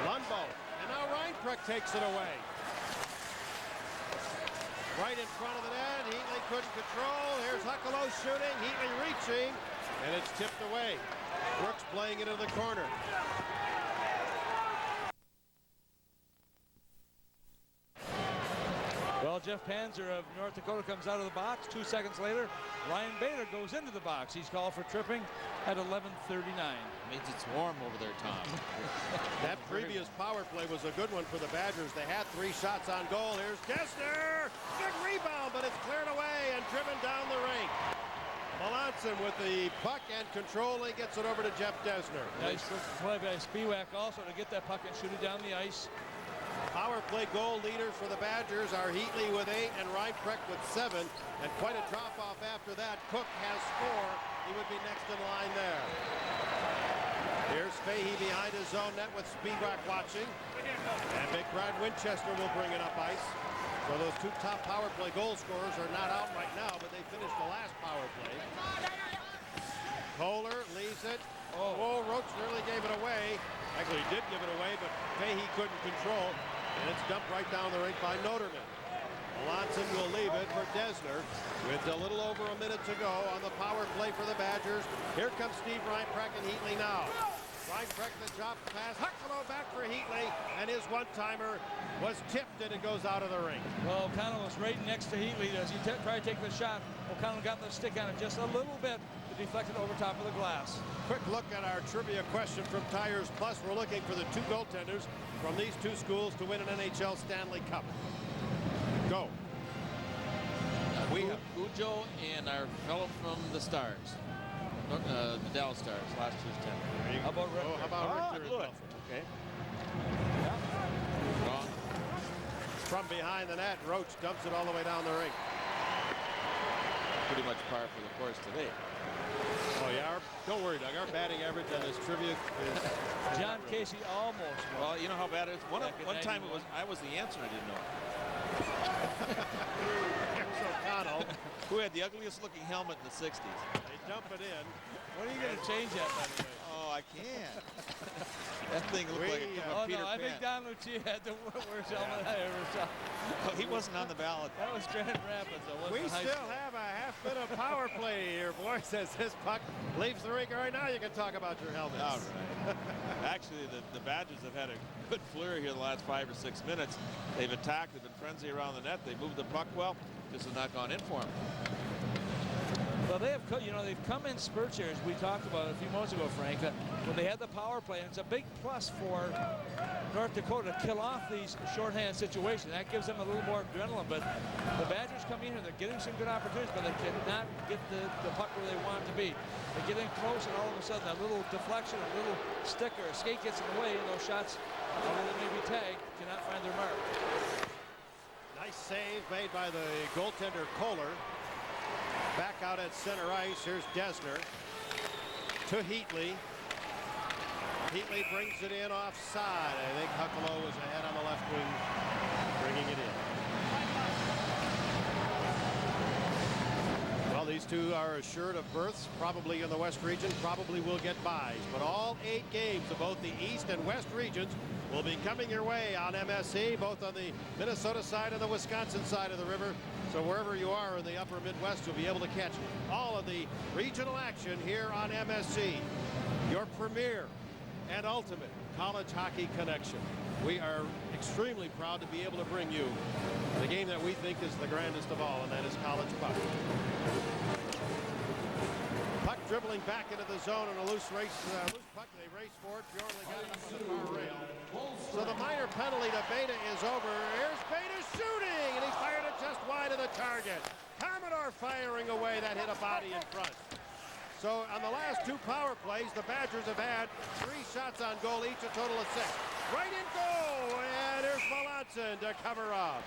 Lundvall, and now Reinprecht takes it away. Right in front of the net, Heatley couldn't control. Here's Huckalo shooting, Heatley reaching, and it's tipped away. Brooks playing it into the corner. Well, Jeff Panzer of North Dakota comes out of the box. 2 seconds later, Ryan Bader goes into the box. He's called for tripping at 11:39. Means it's warm over there, Tom. That previous power play was a good one for the Badgers. They had 3 shots on goal. Here's Dessner. Big rebound, but it's cleared away and driven down the rink. Melanson with the puck and controlling gets it over to Jeff Dessner. Nice play by Spiewak also to get that puck and shoot it down the ice. Power play goal leaders for the Badgers are Heatley with 8 and Reinprecht with 7. And quite a drop-off after that. Cook has 4. He would be next in line there. Here's Fahey behind his own net with Spiewak watching. And Big Brad Winchester will bring it up ice. So those 2 top power play goal scorers are not out right now, but they finished the last power play. Kohler leaves it. Oh, Roach nearly gave it away. Actually, he did give it away, but Fahey couldn't control. And it's dumped right down the rink by Noterman. Melanson will leave it for Dessner with a little over a minute to go on the power play for the Badgers. Here comes Steve Reinprecht and Heatley now. Reinprecht the drop pass. Huckalo back for Heatley, and his one-timer was tipped and it goes out of the ring. Well, O'Connell was right next to Heatley as he tried to take the shot. O'Connell got the stick on it just a little bit to deflect it over top of the glass. Quick look at our trivia question from Tires Plus. We're looking for the 2 goaltenders from these 2 schools to win an NHL Stanley Cup. Go. We have Ujo and our fellow from the Stars. The Dallas Stars, last year's 10. How about Richter? How about Richter? Okay. Wrong. From behind the net, Roach dumps it all the way down the rink. Pretty much par for the course today. Oh yeah, don't worry, Doug. Our batting average on this trivia is John Casey almost. Well, you know how bad it is. One time it was I was the answer. I didn't know. Here's O'Connell, who had the ugliest looking helmet in the 60s. They dump it in. When are you going to change that, by the way? Oh, I can't. That thing looked like it came from Peter I Pan. think Don Lucia had the worst helmet I ever saw. Well, he wasn't on the ballot. That was Grand Rapids. We still have a half-minute power play here, boys. As this puck leaves the rink right now, you can talk about your helmets. All right. Actually, the Badgers have had a good flurry here the last 5 or 6 minutes. They've attacked. They've been frenzy around the net. They moved the puck well. This has not gone in for them. Well, they have, they've come in spurts here, as we talked about a few moments ago, Frank, when they had the power play. And it's a big plus for North Dakota to kill off these shorthand situations. That gives them a little more adrenaline. But the Badgers come in here, they're getting some good opportunities, but they cannot get the puck where they want it to be. They get in close, and all of a sudden, a little deflection, a little stick or a skate gets in the way, and those shots, although they may be tagged, cannot find their mark. Nice save made by the goaltender Kohler. Back out at center ice. Here's Dessner to Heatley. Heatley brings it in offside. I think Huckalo was ahead on the left wing, bringing it in. who are assured of berths, probably in the West region, probably will get byes. But all 8 games of both the East and West regions will be coming your way on MSC, both on the Minnesota side and the Wisconsin side of the river. So wherever you are in the upper Midwest, you'll be able to catch all of the regional action here on MSC, your premier and ultimate college hockey connection. We are extremely proud to be able to bring you the game that we think is the grandest of all, and that is college puck. Puck dribbling back into the zone on a loose puck. They race for it. Bjornley got it up on the far rail. So the minor penalty to Beta is over. Here's Beta shooting, and he fired it just wide of the target. Commodore firing away. That hit a body in front. So on the last 2 power plays, the Badgers have had 3 shots on goal each, a total of 6. Right in goal, and there's Melanson to cover up.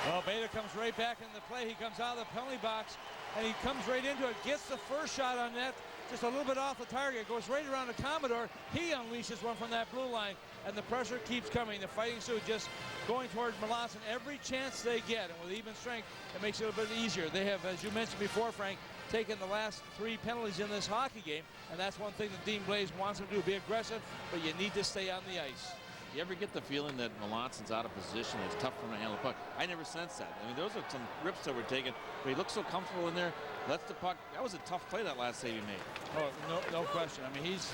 Well, Beta comes right back into the play. He comes out of the penalty box, and he comes right into it, gets the first shot on net, just a little bit off the target, goes right around the Commodore. He unleashes one from that blue line, and the pressure keeps coming. The Fighting Sioux just going towards Melanson every chance they get, and with even strength, it makes it a little bit easier. They have, as you mentioned before, Frank, taken the last 3 penalties in this hockey game, and that's one thing that Dean Blaze wants them to do, be aggressive, but you need to stay on the ice. You ever get the feeling that Melanson's out of position? It's tough for him to handle the puck. I never sensed that. I mean, those are some rips that were taken, but he looks so comfortable in there. Lets the puck. That was a tough play, that last save he made. Oh, no question. I mean, he's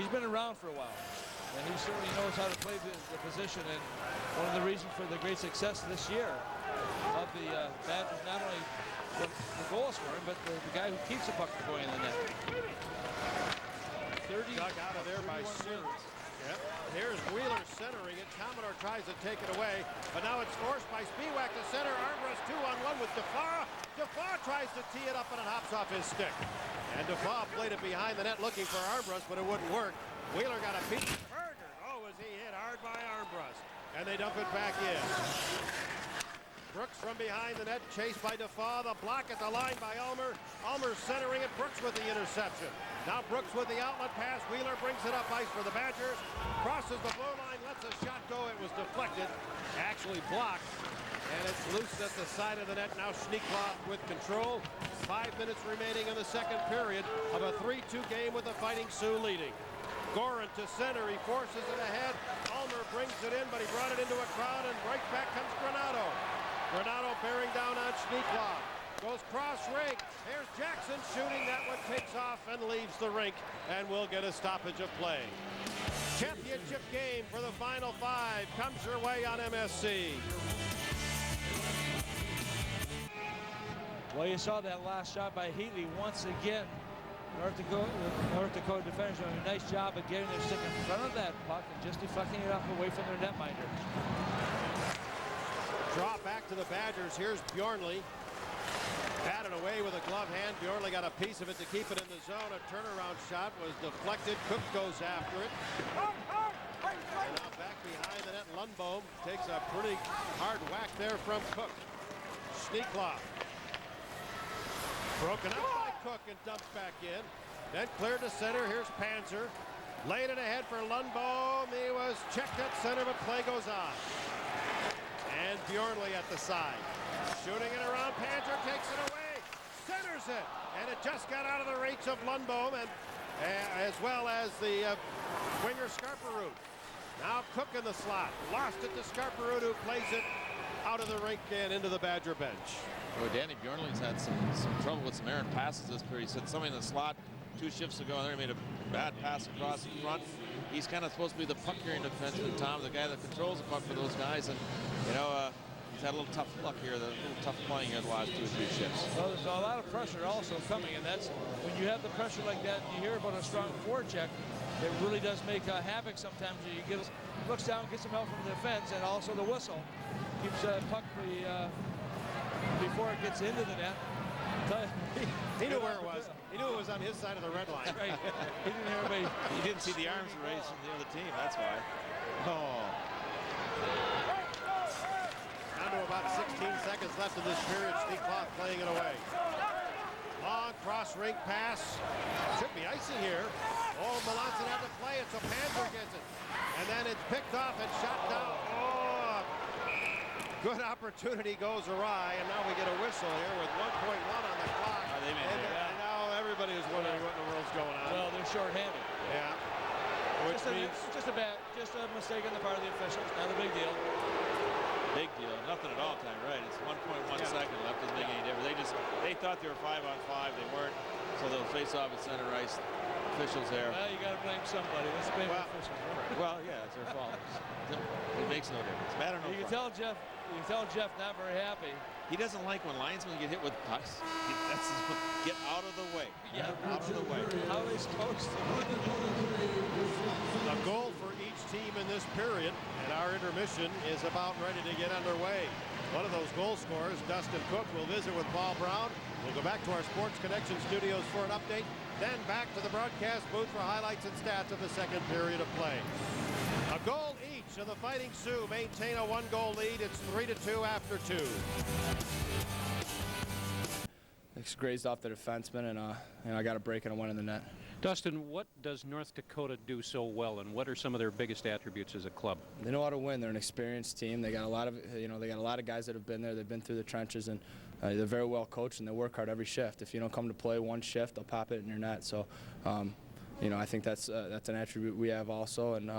been around for a while, and he certainly knows how to play the position. And one of the reasons for the great success this year of the Badgers, not only the goal scoring, but the guy who keeps the puck going in the net. 30 dug out of there by Sioux. Yep. Here's Wheeler centering it. Commodore tries to take it away, but now it's forced by Spiewak to center. Armbrust 2-on-1 with Defoe. Defoe tries to tee it up, and it hops off his stick. And Defoe played it behind the net looking for Armbrust, but it wouldn't work. Wheeler got a beat. Berger. Oh, was he hit hard by Armbrust. And they dump it back in. Brooks from behind the net, chased by Defoe. The block at the line by Ulmer. Ulmer centering it. Brooks with the interception. Now Brooks with the outlet pass. Wheeler brings it up ice for the Badgers. Crosses the blue line, lets a shot go. It was deflected, actually blocked. And it's loose at the side of the net. Now Schneekloff with control. 5 minutes remaining in the second period of a 3-2 game with the Fighting Sioux leading. Gorin to center. He forces it ahead. Ulmer brings it in, but he brought it into a crowd, and right back comes Granato. Granato bearing down on Schneekloff. Goes cross rink. Here's Jackson shooting. That one takes off and leaves the rink, and we'll get a stoppage of play. Championship game for the Final 5 comes your way on MSC. Well, you saw that last shot by Heatley once again. North Dakota defenders doing a nice job of getting their stick in front of that puck and just deflecting it up away from their netminder. Draw back to the Badgers. Here's Bjornley. Batted away with a glove hand. Bjornley got a piece of it to keep it in the zone. A turnaround shot was deflected. Cook goes after it. And now back behind the net. Lundbohm takes a pretty hard whack there from Cook. Schneekloff. Broken up by Cook and dumped back in. Then cleared to center. Here's Panzer. Laid it ahead for Lundbohm. He was checked at center, but play goes on. And Bjornley at the side. Shooting it around. Panzer takes it away. Centers it. And it just got out of the reach of Lundbohm, and as well as the winger Scarperud. Now Cook in the slot. Lost it to Scarperud, who plays it out of the rink and into the Badger bench. Well, Danny Bjornley's had some trouble with some errant passes this period. He said somebody in the slot 2 shifts ago, and they made a bad pass across in front. He's kind of supposed to be the puck-carrying defenseman, Tom, the guy that controls the puck for those guys. And, you know, he's had a little tough luck here, a little tough playing here the last 2 or 3 shifts. Well, there's a lot of pressure also coming, and that's when you have the pressure like that, and you hear about a strong forecheck, it really does make havoc sometimes. You get looks down, gets some help from the defense, and also the whistle keeps puck before it gets into the net. He knew where it was. He knew it was on his side of the red line. Right. He didn't hear anybody. He didn't see the arms raised from the other team, that's why. Oh. Down to about 16 seconds left of this period. Schneekloff playing it away. Long cross rink pass. Should be icing here. Oh, Melanson had to play it, so Panzer gets it. And then it's picked off and shot down. Oh, good opportunity goes awry, and now we get a whistle here with 1.1 on the clock. they made it. And now everybody is wondering what in the world's going on. Well, they're shorthanded. Yeah. Which means just a mistake on the part of the officials. Not a big deal. Big deal. Nothing at all time, right? It's 1.1 second left. Doesn't make any difference. They thought they were 5-on-5. They weren't. So they'll face off at center ice. Officials there. Well, you got to blame somebody. Let's blame the officials. Well, yeah, it's their fault. It makes no difference. Matter no. You can tell Jeff not very happy. He doesn't like when linesmen get hit with pucks. That's get out of the way. Yeah, out of the way. How are they supposed to? a goal for each team in this period, and our intermission is about ready to get underway. One of those goal scorers, Dustin Cook, will visit with Paul Brown. We'll go back to our Sports Connection studios for an update, then back to the broadcast booth for highlights and stats of the second period of play. A goal each, and the Fighting Sioux maintain a one-goal lead. It's 3-2 after 2. It's grazed off the defenseman, and I got a break and a one in the net. Dustin, what does North Dakota do so well, and what are some of their biggest attributes as a club? They know how to win. They're an experienced team. They got a lot of, they got a lot of guys that have been there. They've been through the trenches, and they're very well coached, and they work hard every shift. If you don't come to play one shift, they'll pop it in your net. So, I think that's an attribute we have also, and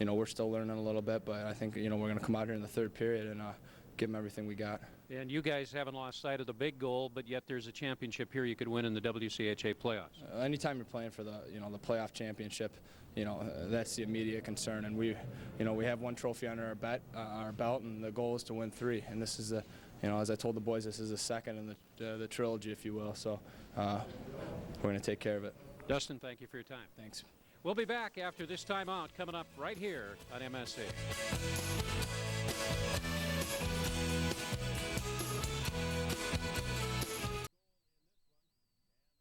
we're still learning a little bit, but I think we're going to come out here in the third period and give them everything we got. And you guys haven't lost sight of the big goal, but yet there's a championship here you could win in the WCHA playoffs. Anytime you're playing for the playoff championship, that's the immediate concern. And we have one trophy under our belt, and the goal is to win 3. And this is as I told the boys, this is the second in the trilogy, if you will. So we're going to take care of it. Dustin, thank you for your time. Thanks. We'll be back after this timeout coming up right here on MSC.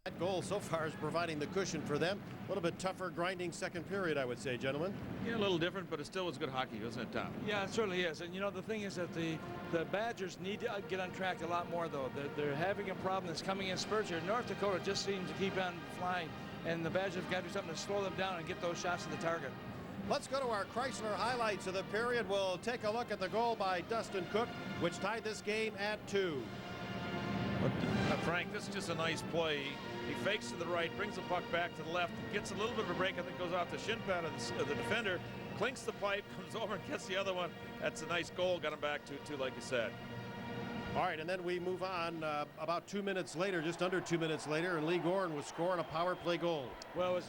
That goal so far is providing the cushion for them. A little bit tougher, grinding second period, I would say, gentlemen. Yeah, a little different, but it still was good hockey, wasn't it, Tom? Yeah, it certainly is. And the thing is that the Badgers need to get on track a lot more, though. They're having a problem that's coming in spurts here. North Dakota just seems to keep on flying, and the Badgers have got to do something to slow them down and get those shots to the target. Let's go to our Chrysler highlights of the period. We'll take a look at the goal by Dustin Cook, which tied this game at 2. But, Frank, this is just a nice play. He fakes to the right, brings the puck back to the left, gets a little bit of a break. I think goes off the shin pad of the defender, clinks the pipe, comes over and gets the other one. That's a nice goal. Got him back to like you said. All right, and then we move on about 2 minutes later, just under 2 minutes later, and Lee Gorin was scoring a power play goal. Well, it was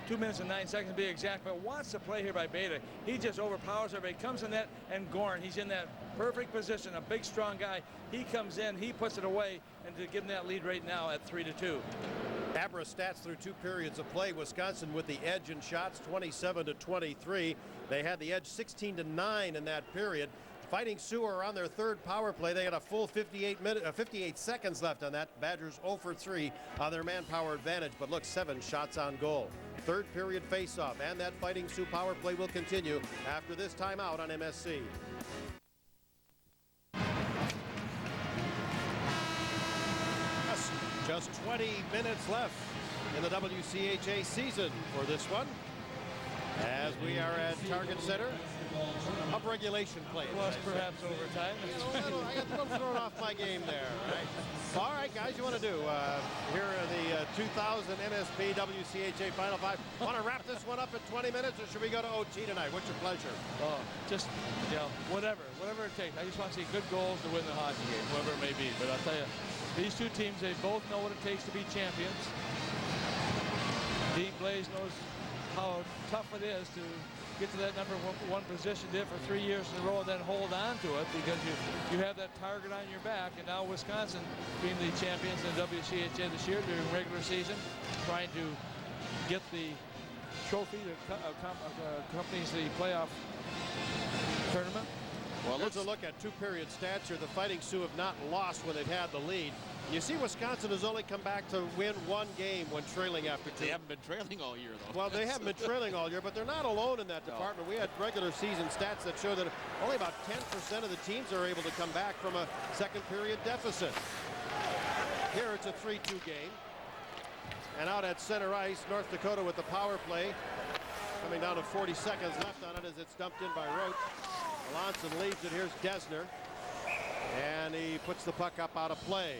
2 minutes and 9 seconds to be exact, but watch the play here by Beta. He just overpowers everybody, comes in net, and Gorin, he's in that perfect position, a big, strong guy. He comes in, he puts it away, and to give them that lead right now at 3-2. Abra stats through 2 periods of play. Wisconsin with the edge in shots, 27-23. They had the edge 16-9 in that period. Fighting Sioux are on their third power play. They had a full 58 seconds left on that. Badgers 0 for 3 on their manpower advantage, but look, 7 shots on goal. Third period face-off, and that Fighting Sioux power play will continue after this timeout on MSC. Just 20 minutes left in the WCHA season for this one, as we are at Target Center. Up regulation play. Plus perhaps overtime. I got them thrown off my game there. Right? All right, guys, you want to do? Here are the 2000 MSP WCHA Final 5. Want to wrap this one up in 20 minutes, or should we go to OT tonight? What's your pleasure? Oh, just, whatever it takes. I just want to see good goals to win the hockey game, whoever it may be. But I'll tell you, these two teams, they both know what it takes to be champions. Dean Blaze knows how tough it is to get to that number one position, did it for 3 years in a row, and then hold on to it because you have that target on your back. And now Wisconsin, being the champions in the WCHA this year during regular season, trying to get the trophy that accompanies the playoff tournament. Well, let's look at 2 period stats here. The Fighting Sioux have not lost when they've had the lead. You see, Wisconsin has only come back to win 1 game when trailing after 2. They haven't been trailing all year, though. Well, they haven't been trailing all year, but they're not alone in that department. We had regular season stats that show that only about 10% of the teams are able to come back from a second period deficit. Here it's a 3-2 game. And out at center ice, North Dakota with the power play. Coming down to 40 seconds left on it as it's dumped in by Roach. Melanson leaves it. Here's Desner. And he puts the puck up out of play.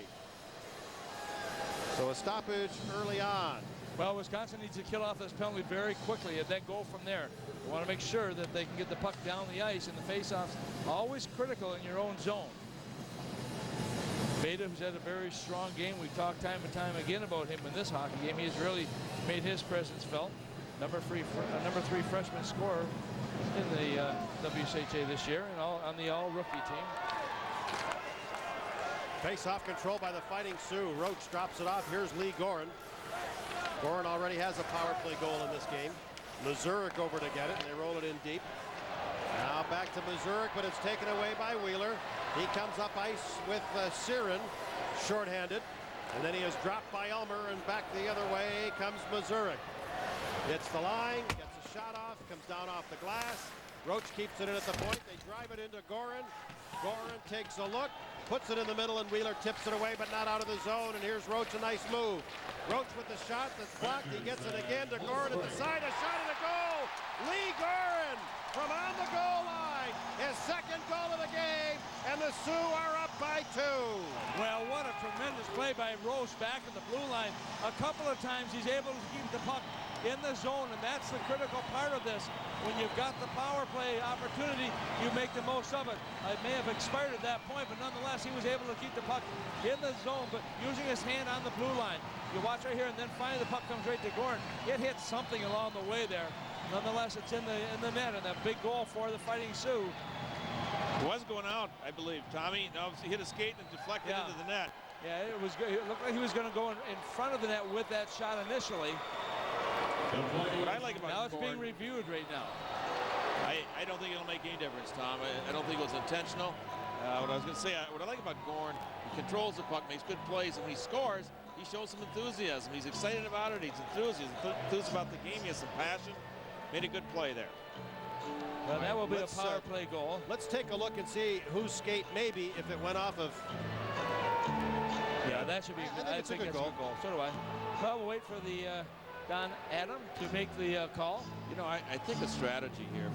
So a stoppage early on. Well, Wisconsin needs to kill off this penalty very quickly and then go from there. You want to make sure that they can get the puck down the ice, and the faceoff's always critical in your own zone. Beta, who's had a very strong game. We've talked time and time again about him in this hockey game. He has really made his presence felt. Number three freshman scorer in the WCHA this year, and on the all-rookie team. Face-off control by the Fighting Sioux. Roach drops it off. Here's Lee Gorin. Gorin already has a power play goal in this game. Mazurek over to get it, and they roll it in deep. Now back to Mazurek, but it's taken away by Wheeler. He comes up ice with Siren, shorthanded, and then he is dropped by Elmer, and back the other way comes Mazurek. Hits the line, gets a shot off, comes down off the glass. Roach keeps it in at the point. They drive it into Gorin. Gorin takes a look, puts it in the middle, and Wheeler tips it away, but not out of the zone. And here's Roach, a nice move. Roach with the shot that's blocked. He gets it again to Gorin at the side. A shot and a goal. Lee Gorin from on the goal line. His second goal of the game, and the Sioux are up by 2. Well, what a tremendous play by Roach back in the blue line. A couple of times he's able to keep the puck in the zone, and that's the critical part of this. When you've got the power play opportunity, you make the most of it. It may have expired at that point, but nonetheless, he was able to keep the puck in the zone, but using his hand on the blue line. You watch right here, and then finally the puck comes right to Gorin. It hits something along the way there. Nonetheless, it's in the net, and a big goal for the Fighting Sioux. It was going out, I believe. Tommy obviously hit a skate and deflected into the net. Yeah, it looked like he was going to go in front of the net with that shot initially. What I like about now it's Gorin, being reviewed right now. I don't think it'll make any difference, Tom. I don't think it was intentional. What I was going to say, what I like about Gorin, he controls the puck, makes good plays, and when he scores, he shows some enthusiasm. He's excited about it. He's enthused about the game. He has some passion. Made a good play there. Well, that will be a power play goal. Let's take a look and see whose skate maybe if it went off of. Yeah, that should be. I think it's a good goal. So do I. Well, we'll wait for the Don Adam to make the call. You know, I think a strategy here.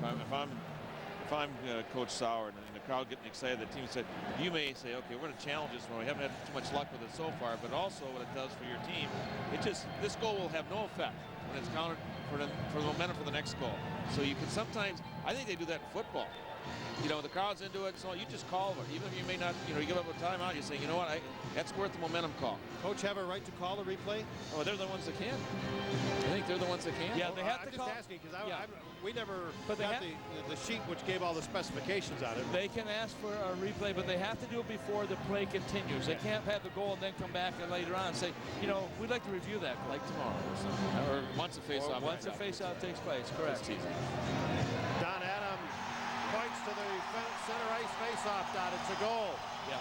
If I'm Coach Sauer and the crowd getting excited, the team said, you may say, okay, we're going to challenge this one. We haven't had too much luck with it so far, but also what it does for your team, this goal will have no effect when it's counted for the momentum for the next goal. So you can sometimes, I think they do that in football. You know, the crowd's into it, so you just call it. Even if you may not, you give up a timeout, you say, you know what, that's worth the momentum call. Coach have a right to call a replay? Oh, they're the ones that can. I think they're the ones that can. Yeah, they have to call. I'm just asking, because we never but got the sheet which gave all the specifications on it. They can ask for a replay, but they have to do it before the play continues. They can't have the goal and then come back and later on and say, we'd like to review that goal. Like tomorrow or something. Or once a face-off. Once a face-off takes place, correct. Don Adam points to the center ice face-off dot. It's a goal. Yeah.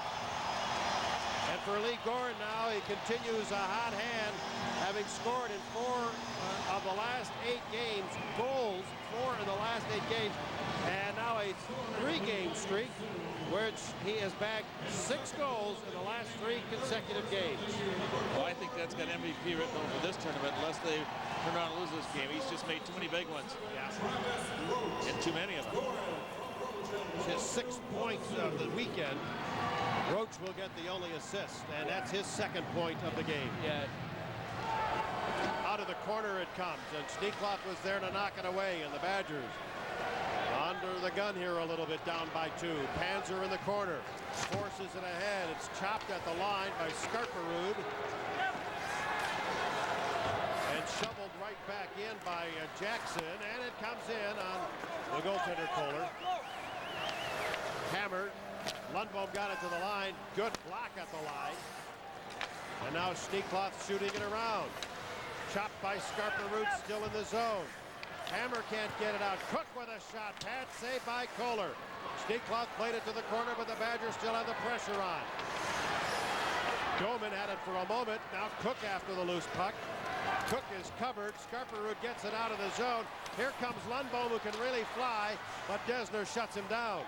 And for Lee Gorin now, he continues a hot hand, having scored in 4 of the last 8 games. Goals, 4 in the last 8 games. And now a 3-game streak, which he has bagged 6 goals in the last 3 consecutive games. Well, I think that's got MVP written over for this tournament, unless they turn around and lose this game. He's just made too many big ones. Yeah. And too many of them. His 6th point of the weekend. Roach will get the only assist, and that's his 2nd point of the game. Yeah. Out of the corner it comes, and Sneekloff was there to knock it away, and the Badgers under the gun here a little bit, down by 2. Panzer in the corner, forces it ahead. It's chopped at the line by Skarperud. And shoveled right back in by Jackson, and it comes in on the goaltender Kohler. Hammered. Lundbohm got it to the line. Good block at the line. And now Sneekloff shooting it around. Chopped by Skarperud, still in the zone. Hammer can't get it out. Cook with a shot. Pad save by Kohler. Sneekloff played it to the corner, but the Badgers still have the pressure on. Doman had it for a moment. Now Cook after the loose puck. Cook is covered. Skarperud gets it out of the zone. Here comes Lundbohm, who can really fly, but Desner shuts him down.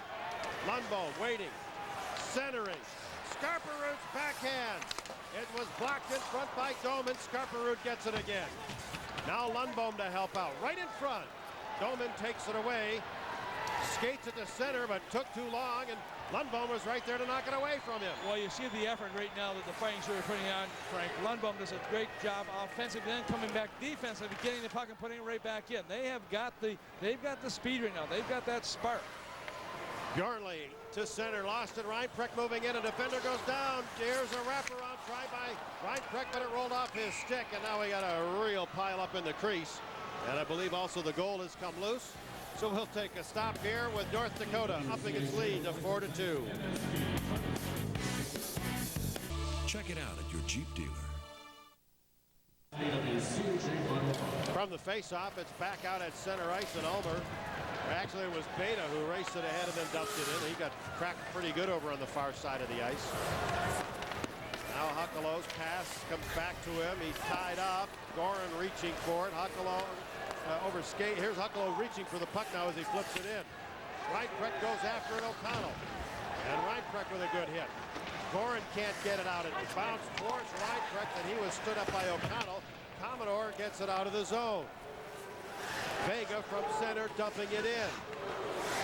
Lundbohm waiting, centering. Skarperud's backhand. It was blocked in front by Doman. Skarperud gets it again. Now Lundbohm to help out, right in front. Doman takes it away, skates it to center, but took too long, and Lundbaum was right there to knock it away from him. Well, you see the effort right now that the Fighting Sioux are putting on, Frank. Lundbaum does a great job offensively, then coming back defensively, getting the puck and putting it right back in. They've got the speed right now. They've got that spark. Bjornley to center, lost it. Reinprecht moving in, a defender goes down. Here's a wraparound try by Reinprecht, but it rolled off his stick, and now we got a real pile up in the crease. And I believe also the goal has come loose. So we'll take a stop here with North Dakota upping its lead to 4-2. Check it out at your Jeep dealer. From the face-off, it's back out at center ice and Ulmer. Actually, it was Beta who raced it ahead and then dumped it in. He got cracked pretty good over on the far side of the ice. Now Huckelow's pass comes back to him. He's tied up. Gorin reaching for it. Huckelow over skate. Here's Huckelow reaching for the puck now as he flips it in. Reinprecht goes after it, O'Connell. And Reinprecht with a good hit. Gorin can't get it out. It bounced towards Reinprecht, and he was stood up by O'Connell. Commodore gets it out of the zone. Vega from center dumping it in.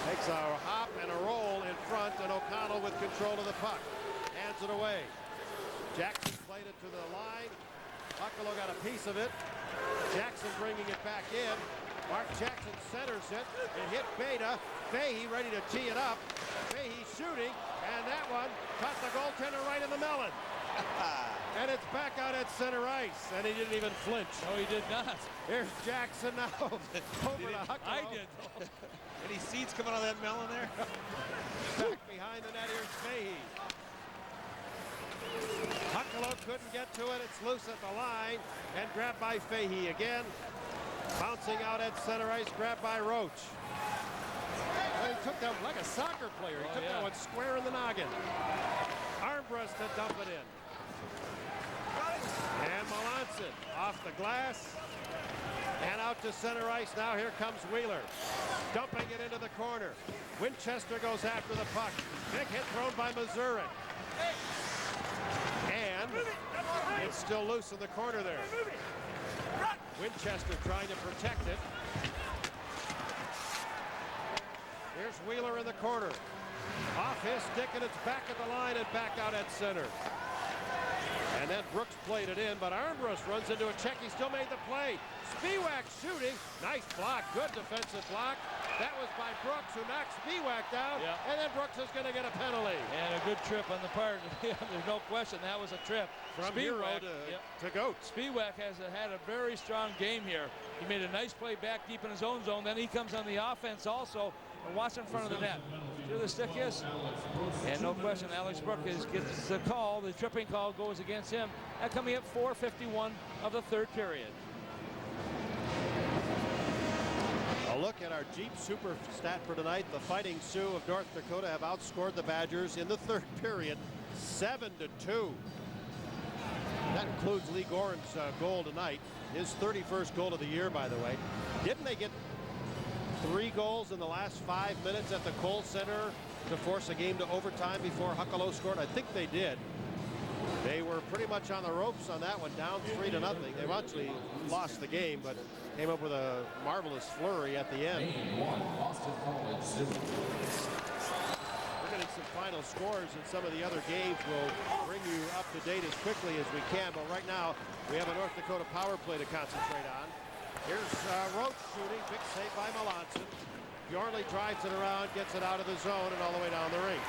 Takes a hop and a roll in front, and O'Connell with control of the puck. Hands it away. Jackson played it to the line. Huckelow got a piece of it. Jackson bringing it back in. Mark Jackson centers it. It hit Beta. Fahey ready to tee it up. Fahey shooting, and that one caught the goaltender right in the melon. And it's back out at center ice, and he didn't even flinch. No, he did not. Here's Jackson now over to Huckelow. I did. Any seeds coming out of that melon there? Back behind the net, here's Fahey. Huckelow couldn't get to it. It's loose at the line and grabbed by Fahey again. Bouncing out at center ice, grabbed by Roach. Well, he took that like a soccer player. He took that one square in the noggin. Armbrust to dump it in. And Melanson off the glass and out to center ice. Now here comes Wheeler, dumping it into the corner. Winchester goes after the puck. Big hit thrown by Mazurek. And it's still loose in the corner there. Winchester trying to protect it. Here's Wheeler in the corner. Off his stick, and it's back at the line and back out at center. And then Brooks played it in, but Armbrust runs into a check. He still made the play. Spiewak shooting. Nice block. Good defensive block. That was by Brooks, who knocked Spiewak down. Yep. And then Brooks is going to get a penalty. And a good trip on the part. There's no question that was a trip. From Hero to Goats. Spiewak has had a very strong game here. He made a nice play back deep in his own zone. Then he comes on the offense also and watch in front of the net. See where the stick is? And no question, Alex Brooks gets the call. The tripping call goes against him. And coming up 4:51 of the third period. A look at our Jeep Super stat for tonight. The Fighting Sioux of North Dakota have outscored the Badgers in the third period 7-2. That includes Lee Gorin's goal tonight. His 31st goal of the year, by the way. Didn't they get 3 goals in the last 5 minutes at the Kohl Center to force a game to overtime before Huckelow scored? I think they did. They were pretty much on the ropes on that one, down 3-0. They eventually lost the game, but came up with a marvelous flurry at the end. We're getting some final scores, and some of the other games will bring you up to date as quickly as we can. But right now, we have a North Dakota power play to concentrate on. Here's Roach shooting, big save by Melanson. Bjornley drives it around, gets it out of the zone and all the way down the rink.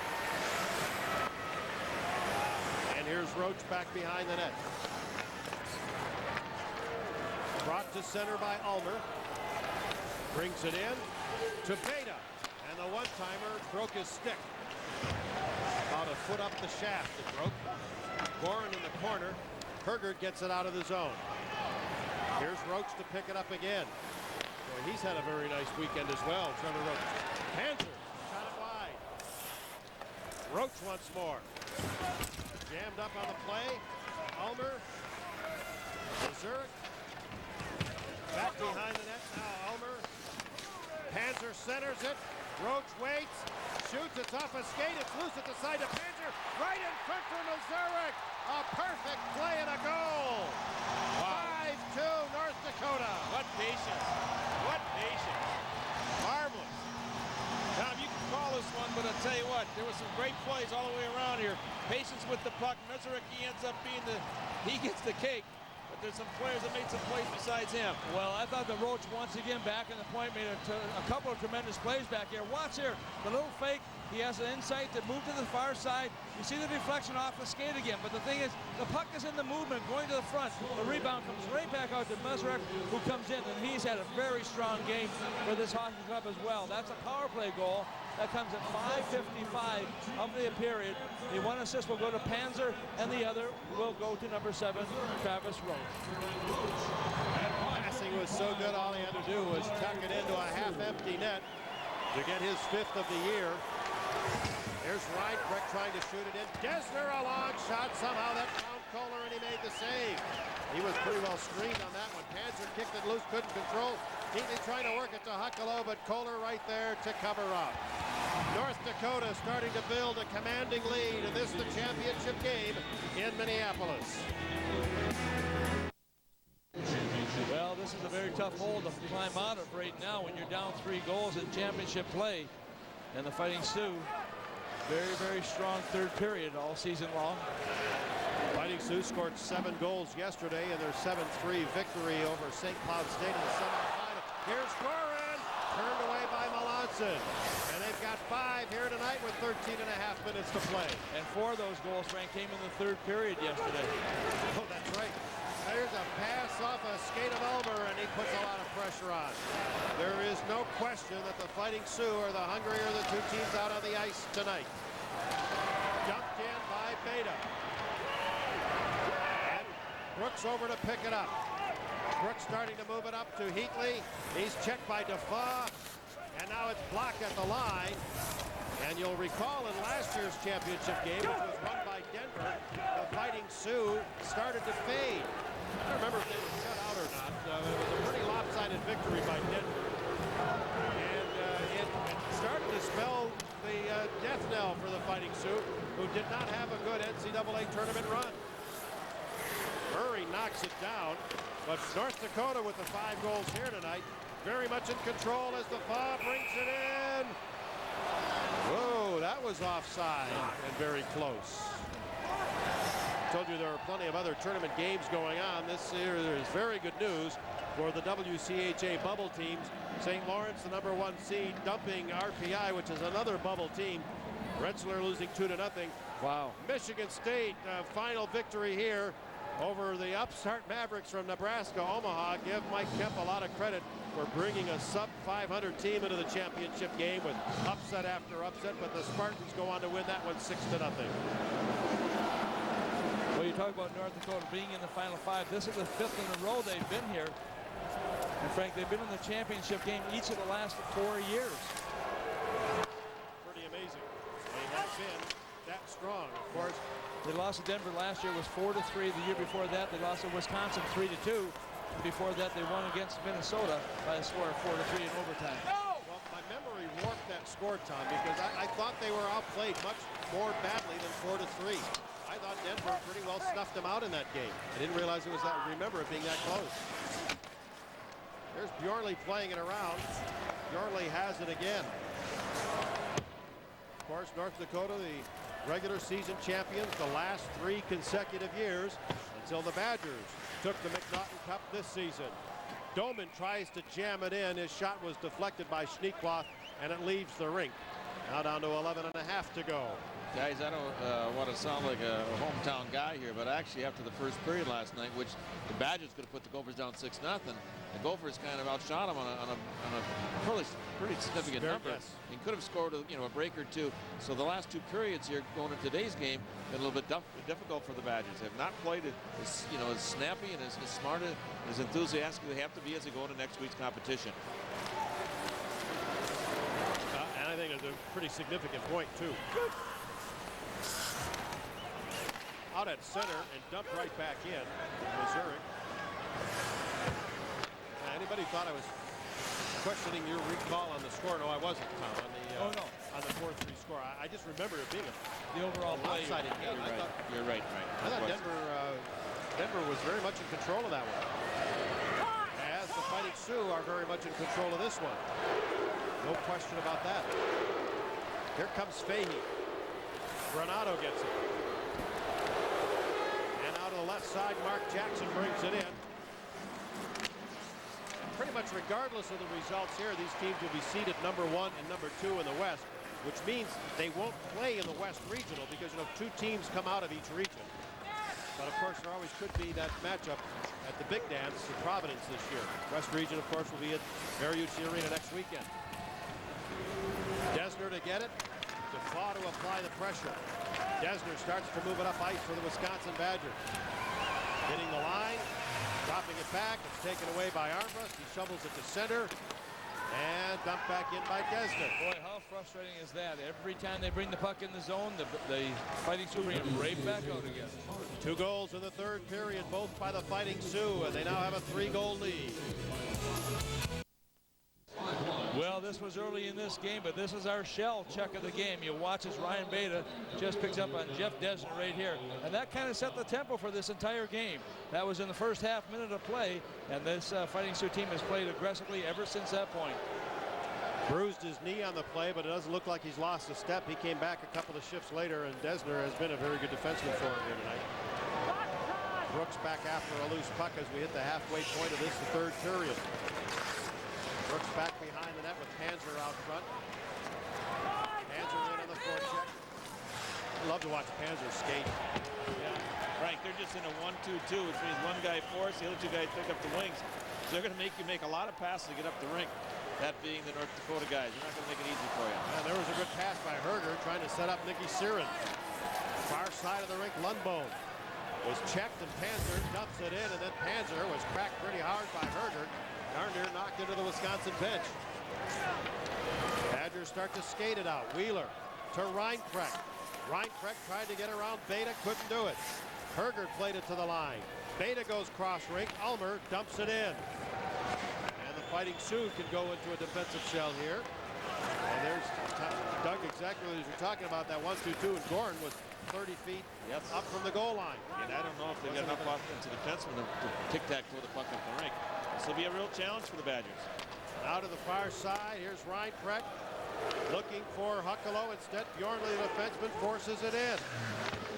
And here's Roach back behind the net. Brought to center by Ulmer. Brings it in to Beta. And the one-timer broke his stick. About a foot up the shaft it broke. Gorin in the corner. Hergert gets it out of the zone. Here's Roach to pick it up again. Boy, he's had a very nice weekend as well, Trevor Roach. Panzer shot it wide. Roach once more. Jammed up on the play. Ulmer. Mazurek. Back behind the net now, Ulmer. Panzer centers it. Roach waits. Shoots. It's off a skate. It's loose at the side of Panzer. Right in front for Mazurek. A perfect play and a goal. Wow. 5-2 North Dakota. What patience. What patience. Marvelous. Tom, you can call this one, but I'll tell you what, There was some great plays all the way around here. Patience with the puck. Mazurecki ends up being he gets the cake. But there's some players that made some plays besides him. Well, I thought that Roach once again back in the point made a couple of tremendous plays back here. Watch here, the little fake. He has an insight to move to the far side. You see the deflection off the skate again. But the thing is, the puck is in the movement, going to the front. The rebound comes right back out to Mazurek, who comes in, and he's had a very strong game for this hockey club as well. That's a power play goal. That comes at 5:55 of the period. The one assist will go to Panzer, and the other will go to number 7, Travis Roach. Passing was so good, all he had to do was tuck it into a half-empty net to get his 5th of the year. There's Reinbrecht trying to shoot it in. Desner, a long shot. Somehow that found Kohler, and he made the save. He was pretty well screened on that one. Panzer kicked it loose, couldn't control. Heatley trying to work it to Huckalo, but Kohler right there to cover up. North Dakota starting to build a commanding lead, and this is the championship game in Minneapolis. Well, this is a very tough hole to climb out of right now when you're down 3 goals in championship play. And the Fighting Sioux, very, very strong third period all season long. Fighting Sioux scored 7 goals yesterday in their 7-3 victory over St. Cloud State in the semifinal. Here's Goran, turned away by Melanson. And they've got 5 here tonight with 13.5 minutes to play. And 4 of those goals, Frank, came in the third period yesterday. Oh, that's right. There's a pass off a skate of Elmer, and he puts a lot of pressure on. There is no question that the Fighting Sioux are the hungrier of the 2 teams out on the ice tonight. Dumped in by Beta. And Brooks over to pick it up. Brooks starting to move it up to Heatley. He's checked by Defoe, and now it's blocked at the line. And you'll recall in last year's championship game, which was won by Denver, the Fighting Sioux started to fade. I don't remember if they were shut out or not. It was a pretty lopsided victory by Denver. And it started to spell the death knell for the Fighting Sioux, who did not have a good NCAA tournament run. Murray knocks it down, but North Dakota with the 5 goals here tonight, very much in control as Defoe brings it in. Whoa, that was offside and very close. Told you there are plenty of other tournament games going on. This year is very good news for the WCHA bubble teams. St. Lawrence, the number 1 seed, dumping RPI, which is another bubble team. Rensselaer losing 2-0. Wow. Michigan State, final victory here over the upstart Mavericks from Nebraska, Omaha. Give Mike Kemp a lot of credit for bringing a sub-500 team into the championship game with upset after upset, but the Spartans go on to win that one 6-0. Well, you talk about North Dakota being in the Final 5. This is the 5th in a row they've been here. And Frank, they've been in the championship game each of the last 4 years. Pretty amazing. They have been that strong, of course. They lost to Denver last year, was 4-3. The year before that, they lost to Wisconsin 3-2. And before that, they won against Minnesota by a score of 4-3 in overtime. Well, my memory warped that score, Tom, because I thought they were outplayed much more badly than 4-3. I thought Denver pretty well snuffed them out in that game. I didn't realize it was that. Remember it being that close. There's Bjornley playing it around. Bjornley has it again. Of course, North Dakota, the regular season champions the last 3 consecutive years until the Badgers took the McNaughton Cup this season. Doman tries to jam it in. His shot was deflected by Schneekloth, and it leaves the rink. Now down to 11.5 to go. Guys, I don't want to sound like a hometown guy here, but actually after the first period last night, which the Badgers could have put the Gophers down 6-0, the Gophers kind of outshot them on a pretty significant number. Yes. And could have scored a break or 2. So the last 2 periods here going into today's game been a little bit difficult for the Badgers. They have not played as snappy and as smart and as enthusiastic as they have to be as they go into next week's competition. And I think it's a pretty significant point too. Out at center and dumped right back in. Missouri. Anybody thought I was questioning your recall on the score? No, I wasn't, Tom. On the 4-3 score. I just remember it being The overall play. lopsided game. You're right. I thought Denver was very much in control of that one. As the Fighting Sioux are very much in control of this one. No question about that. Here comes Fahey. Granado gets it. And out of the left side, Mark Jackson brings it in. Pretty much regardless of the results here, these teams will be seeded number 1 and number 2 in the West, which means they won't play in the West Regional because, you know, 2 teams come out of each region. But, of course, there always could be that matchup at the Big Dance in Providence this year. West Region, of course, will be at WCHA Arena next weekend. Desner to get it. Defoe to apply the pressure. Desner starts to move it up ice for the Wisconsin Badgers. Hitting the line. Dropping it back. It's taken away by Armbrust. He shovels it to center. And dumped back in by Desner. Boy, how frustrating is that? Every time they bring the puck in the zone, the Fighting Sioux bring it right back out again. 2 goals in the third period, both by the Fighting Sioux, and they now have a 3-goal lead. Well, this was early in this game, but this is our shell check of the game. You watch as Ryan Beta just picks up on Jeff Desner right here. And that kind of set the tempo for this entire game. That was in the first minute of play, and this Fighting Sioux team has played aggressively ever since that point. Bruised his knee on the play, but it doesn't look like he's lost a step. He came back a couple of shifts later, and Desner has been a very good defenseman for him here tonight. Brooks back after a loose puck as we hit the halfway point of this, the third period. Brooks back behind the net with Panzer out front. Panzer in on the forecheck. I love to watch Panzer skate. Yeah, Frank, they're just in a 1-2-2, which means one guy force, the other 2 guys pick up the wings. So they're going to make you make a lot of passes to get up the rink. That being the North Dakota guys. They're not going to make it easy for you. And there was a good pass by Herger trying to set up Nicky Siren. Far side of the rink, Lundbone was checked, and Panzer dumps it in, and then Panzer was cracked pretty hard by Herger. Darn near knocked into the Wisconsin bench. Badgers start to skate it out. Wheeler to Reinprecht. Reinprecht tried to get around Beta, couldn't do it. Herger played it to the line. Beta goes cross rink. Ulmer dumps it in. And the Fighting Sioux can go into a defensive shell here. And there's Doug, exactly what you're talking about. That 1-2-2, and Gorin was 30 feet up from the goal line. And I don't know if they've got enough offensive defensemen to tic-tac-toe the puck up the rink. This will be a real challenge for the Badgers. Out to the far side, here's Reinprecht looking for Huckalo. Instead, Bjornley, the defenseman, forces it in.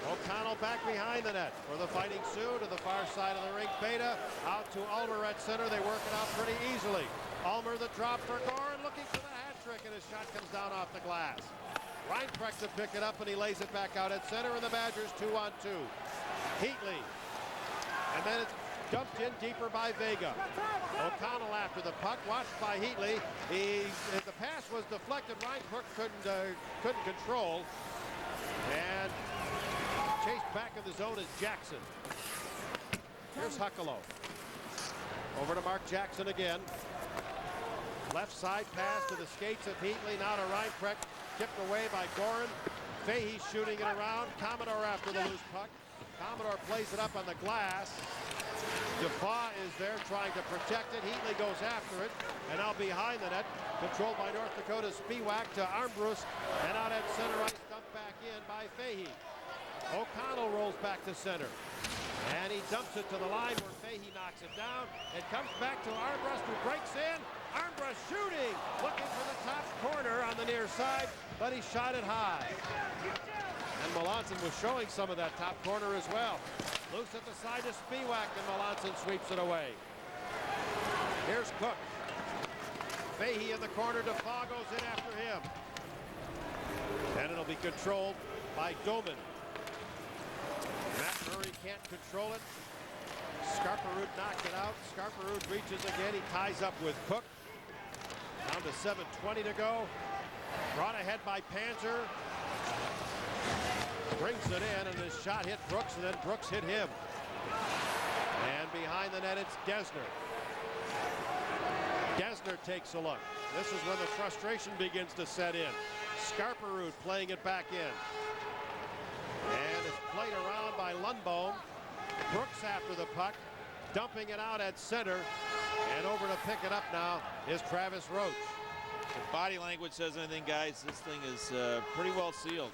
O'Connell back behind the net for the Fighting Sioux to the far side of the rink. Beta out to Ulmer at center. They work it out pretty easily. Ulmer the drop for Gorin, looking for the hat trick, and his shot comes down off the glass. Reinprecht to pick it up, and he lays it back out at center, and the Badgers 2-on-2. Heatley, and then it's dumped in deeper by Vega. O'Connell after the puck, watched by Heatley. The pass was deflected. Reinprecht couldn't control, and chased back in the zone is Jackson. Here's Huckalo. Over to Mark Jackson again. Left side pass to the skates of Heatley. Now to Reinprecht. Tipped away by Gorin. Fahey shooting it around. Commodore after the loose puck. Commodore plays it up on the glass. Defoe is there trying to protect it. Heatley goes after it. And now behind the net, controlled by North Dakota's Spiewak to Armbrust. And out at center ice, dumped back in by Fahey. O'Connell rolls back to center. And he dumps it to the line where Fahey knocks it down. It comes back to Armbrust, who breaks in. Armbrust shooting, looking for the top corner on the near side, but he shot it high. And Melanson was showing some of that top corner as well. Loose at the side to Spiewak, and Melanson sweeps it away. Here's Cook. Fahey in the corner. Defoe goes in after him. And it'll be controlled by Doman. Matt Murray can't control it. Scarperud knocked it out. Scarperud reaches again. He ties up with Cook. Down to 7:20 to go. Brought ahead by Panzer. Brings it in, and his shot hit Brooks, and then Brooks hit him. And behind the net, it's Desner. Desner takes a look. This is when the frustration begins to set in. Scarperud playing it back in. And it's played around by Lundbone. Brooks after the puck, dumping it out at center. And over to pick it up now is Travis Roach. If body language says anything, guys, this thing is pretty well sealed.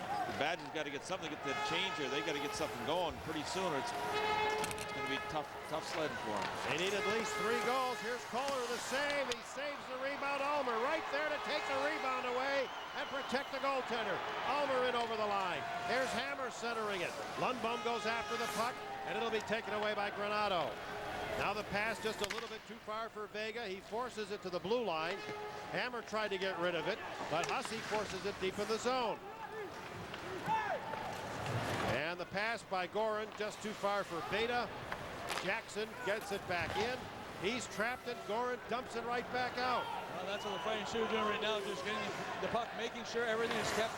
The Badgers got to get something to get the change here. They got to get something going pretty soon. It's going to to be tough sledding for them. They need at least 3 goals. Here's Kohler the save. He saves the rebound. Ulmer right there to take the rebound away and protect the goaltender. Ulmer in over the line. Here's Hammer centering it. Lundbom goes after the puck, and it'll be taken away by Granato. Now the pass just a little bit too far for Vega. He forces it to the blue line. Hammer tried to get rid of it, but Hussey forces it deep in the zone. And the pass by Gorin just too far for Beta. Jackson gets it back in. He's trapped it. Gorin dumps it right back out. Well, that's what the Fighting Sioux are doing right now, just getting the puck, making sure everything is kept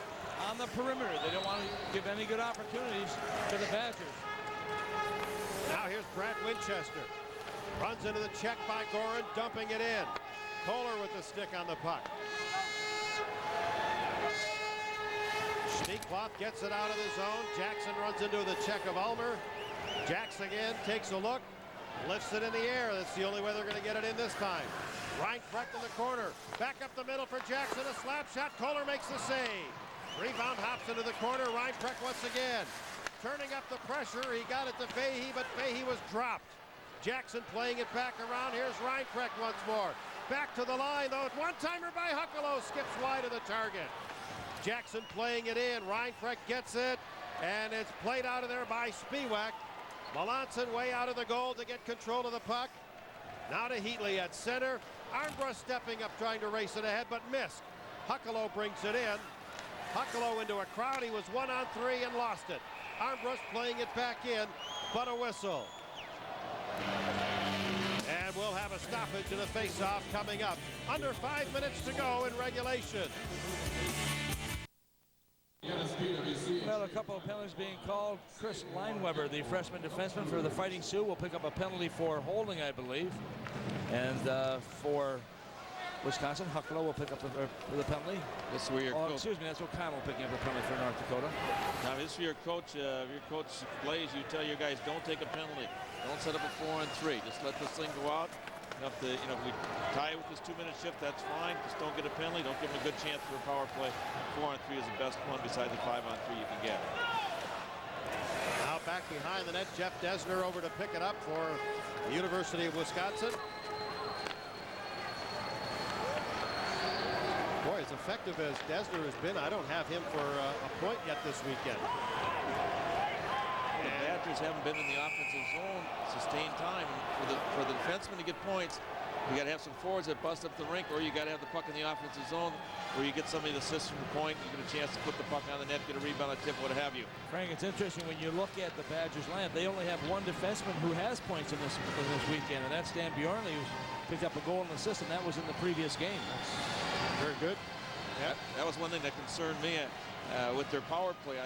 on the perimeter. They don't want to give any good opportunities to the Badgers. Now here's Brad Winchester. Runs into the check by Gorin, dumping it in. Kohler with the stick on the puck. Schneekloth gets it out of the zone. Jackson runs into the check of Ulmer. Jackson again takes a look, lifts it in the air. That's the only way they're going to get it in this time. Reinprecht in the corner. Back up the middle for Jackson. A slap shot. Kohler makes the save. Rebound hops into the corner. Reinprecht once again. Turning up the pressure. He got it to Fahey, but Fahey was dropped. Jackson playing it back around. Here's Reinprecht once more. Back to the line, though. One-timer by Huckelo. Skips wide of the target. Jackson playing it in. Reinprecht gets it, and it's played out of there by Spiewak. Melanson way out of the goal to get control of the puck. Now to Heatley at center. Armbrust stepping up, trying to race it ahead, but missed. Huckelo brings it in. Huckelo into a crowd. He was 1-on-3 and lost it. Armbrust playing it back in, but a whistle. And we'll have a stoppage in a face-off coming up. Under 5 minutes to go in regulation. Well, a couple of penalties being called. Chris Lineweber, the freshman defenseman for the Fighting Sioux, will pick up a penalty for holding, I believe. And for Wisconsin, Huckelo will pick up the penalty. This is where your coach. Excuse me, that's O'Connell picking up a penalty for North Dakota. Now, this is your coach. Your coach Blaze. You tell your guys, don't take a penalty. Don't set up a 4-on-3. Just let this thing go out. If we tie with this 2-minute shift, that's fine. Just don't get a penalty. Don't give them a good chance for a power play. 4-on-3 is the best one besides the 5-on-3 you can get. Now back behind the net, Jeff Desner over to pick it up for the University of Wisconsin. Boy, as effective as Desner has been, I don't have him for a point yet this weekend. The Badgers haven't been in the offensive zone sustained time. And for the defenseman to get points, you got to have some forwards that bust up the rink, or you got to have the puck in the offensive zone where you get somebody to assist from the point. You get a chance to put the puck on the net, get a rebound, a tip, what have you. Frank, it's interesting when you look at the Badgers lineup. They only have one defenseman who has points in this weekend, and that's Dan Bjornley, who's picked up a goal and assist, and that was in the previous game. Very good. Yeah, that was one thing that concerned me with their power play.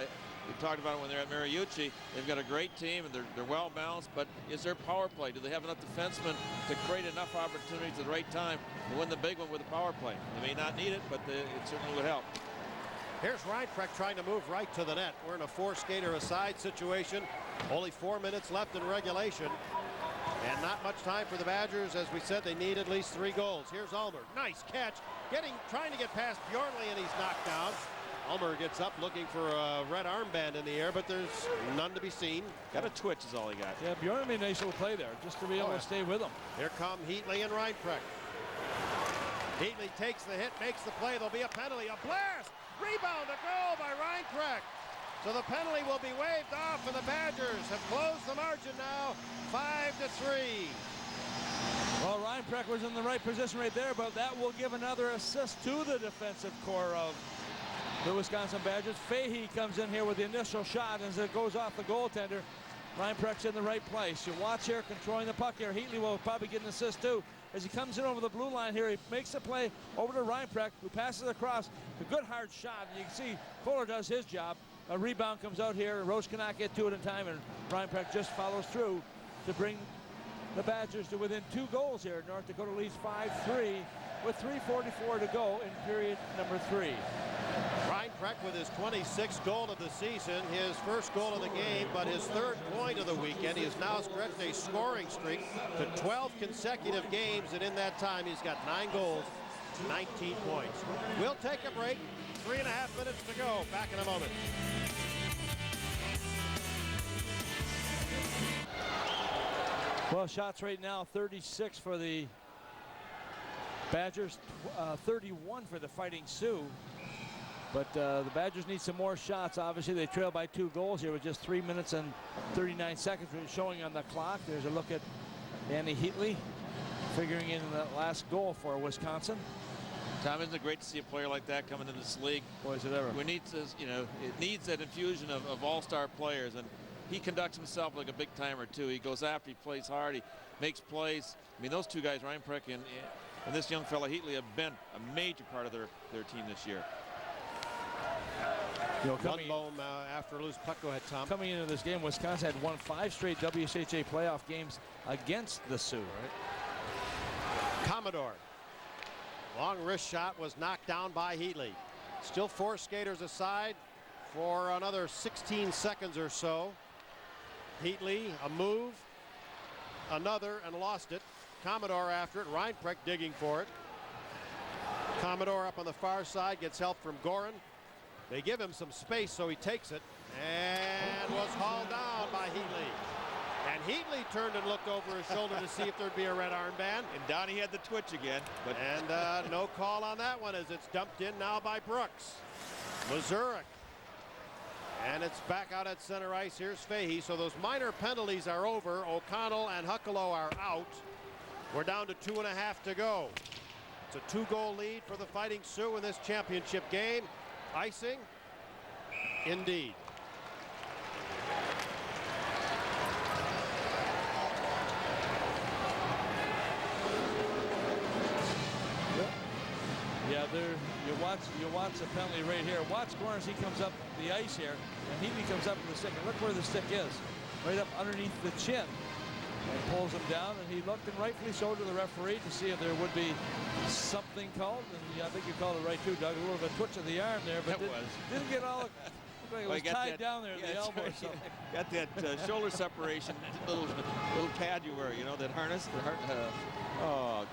We talked about it when they're at Mariucci. They've got a great team and they're well balanced, but is their power play? Do they have enough defensemen to create enough opportunities at the right time to win the big one with a power play? They may not need it, but it certainly would help. Here's Reinprecht trying to move right to the net. We're in a 4-skater aside situation. Only 4 minutes left in regulation. And not much time for the Badgers. As we said, they need at least 3 goals. Here's Ulmer. Nice catch. Trying to get past Bjornley, and he's knocked down. Ulmer gets up looking for a red armband in the air, but there's none to be seen. Got a twitch is all he got. Yeah, Bjorn made a nice little play there, just to be able to stay with him. Here come Heatley and Reinprecht. Heatley takes the hit, makes the play. There'll be a penalty, a blast! Rebound, a goal by Reinprecht. So the penalty will be waved off, and the Badgers have closed the margin now, 5-3. Well, Reinprecht was in the right position right there, but that will give another assist to the defensive core of the Wisconsin Badgers. Fahey comes in here with the initial shot as it goes off the goaltender. Reinprecht's in the right place. You watch here, controlling the puck here. Heatley will probably get an assist too. As he comes in over the blue line here, he makes the play over to Reinprecht, who passes across. A good hard shot. And you can see Kohler does his job. A rebound comes out here. Roche cannot get to it in time, and Reinprecht just follows through to bring the Badgers to within 2 goals here. North Dakota leads 5-3 with 3:44 to go in period number 3. Reinprecht with his 26th goal of the season, his first goal of the game, but his 3rd point of the weekend. He has now stretched a scoring streak to 12 consecutive games, and in that time he's got 9 goals, 19 points. We'll take a break. 3.5 minutes to go. Back in a moment. Well, shots right now, 36 for the Badgers, 31 for the Fighting Sioux. But the Badgers need some more shots. Obviously, they trail by 2 goals here with just 3 minutes and 39 seconds showing on the clock. There's a look at Danny Heatley figuring in the last goal for Wisconsin. Tom, isn't it great to see a player like that coming into this league? Boy, is it ever. We need to, you know, it needs that infusion of all-star players, and he conducts himself like a big timer too. He goes after, he plays hard, he makes plays. I mean, those two guys, Ryan Prick and this young fella Heatley, have been a major part of their team this year. You know, Lundholm after a loose puck. Go ahead, Tom. Coming into this game, Wisconsin had won 5 straight WCHA playoff games against the Sioux. Right? Commodore. Long wrist shot was knocked down by Heatley. Still 4 skaters aside for another 16 seconds or so. Heatley, a move, another, and lost it. Commodore after it. Reinprecht digging for it. Commodore up on the far side gets help from Gorin. They give him some space, so he takes it and was hauled down by Heatley. And Heatley turned and looked over his shoulder to see if there'd be a red armband. And Donnie had the twitch again. But and no call on that one as it's dumped in now by Brooks. Mazurek. And it's back out at center ice. Here's Fahey. So those minor penalties are over. O'Connell and Huckalo are out. We're down to 2.5 to go. It's a 2-goal lead for the Fighting Sioux in this championship game. Icing? Indeed. Yeah, there you watch the penalty right here. Watch Gorin as he comes up the ice here, and Heatley comes up with the stick. And look where the stick is, right up underneath the chin, and pulls him down. And he looked and rightfully so to the referee to see if there would be something called. And I think you called it right too, Doug. A little bit of a twitch of the arm there, but didn't get all. It was tied down there at the elbow. Right. So. Got that shoulder separation, little pad you wear, you know, that harness. Oh.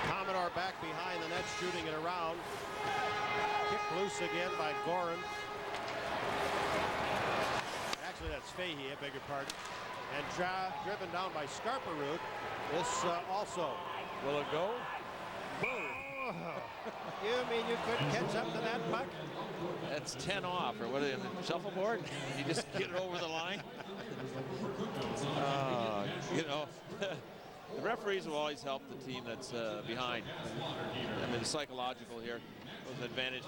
Commodore back behind the net, shooting it around. Kicked loose again by Gorin. Actually, that's Fahey, I beg your pardon. And driven down by Scarperud. This also. Will it go? Boom. You mean you couldn't catch up to that puck? That's 10 off, or what, in the shuffleboard? You just get it over the line? You know, the referees will always help the team that's behind. I mean, psychological here was an advantage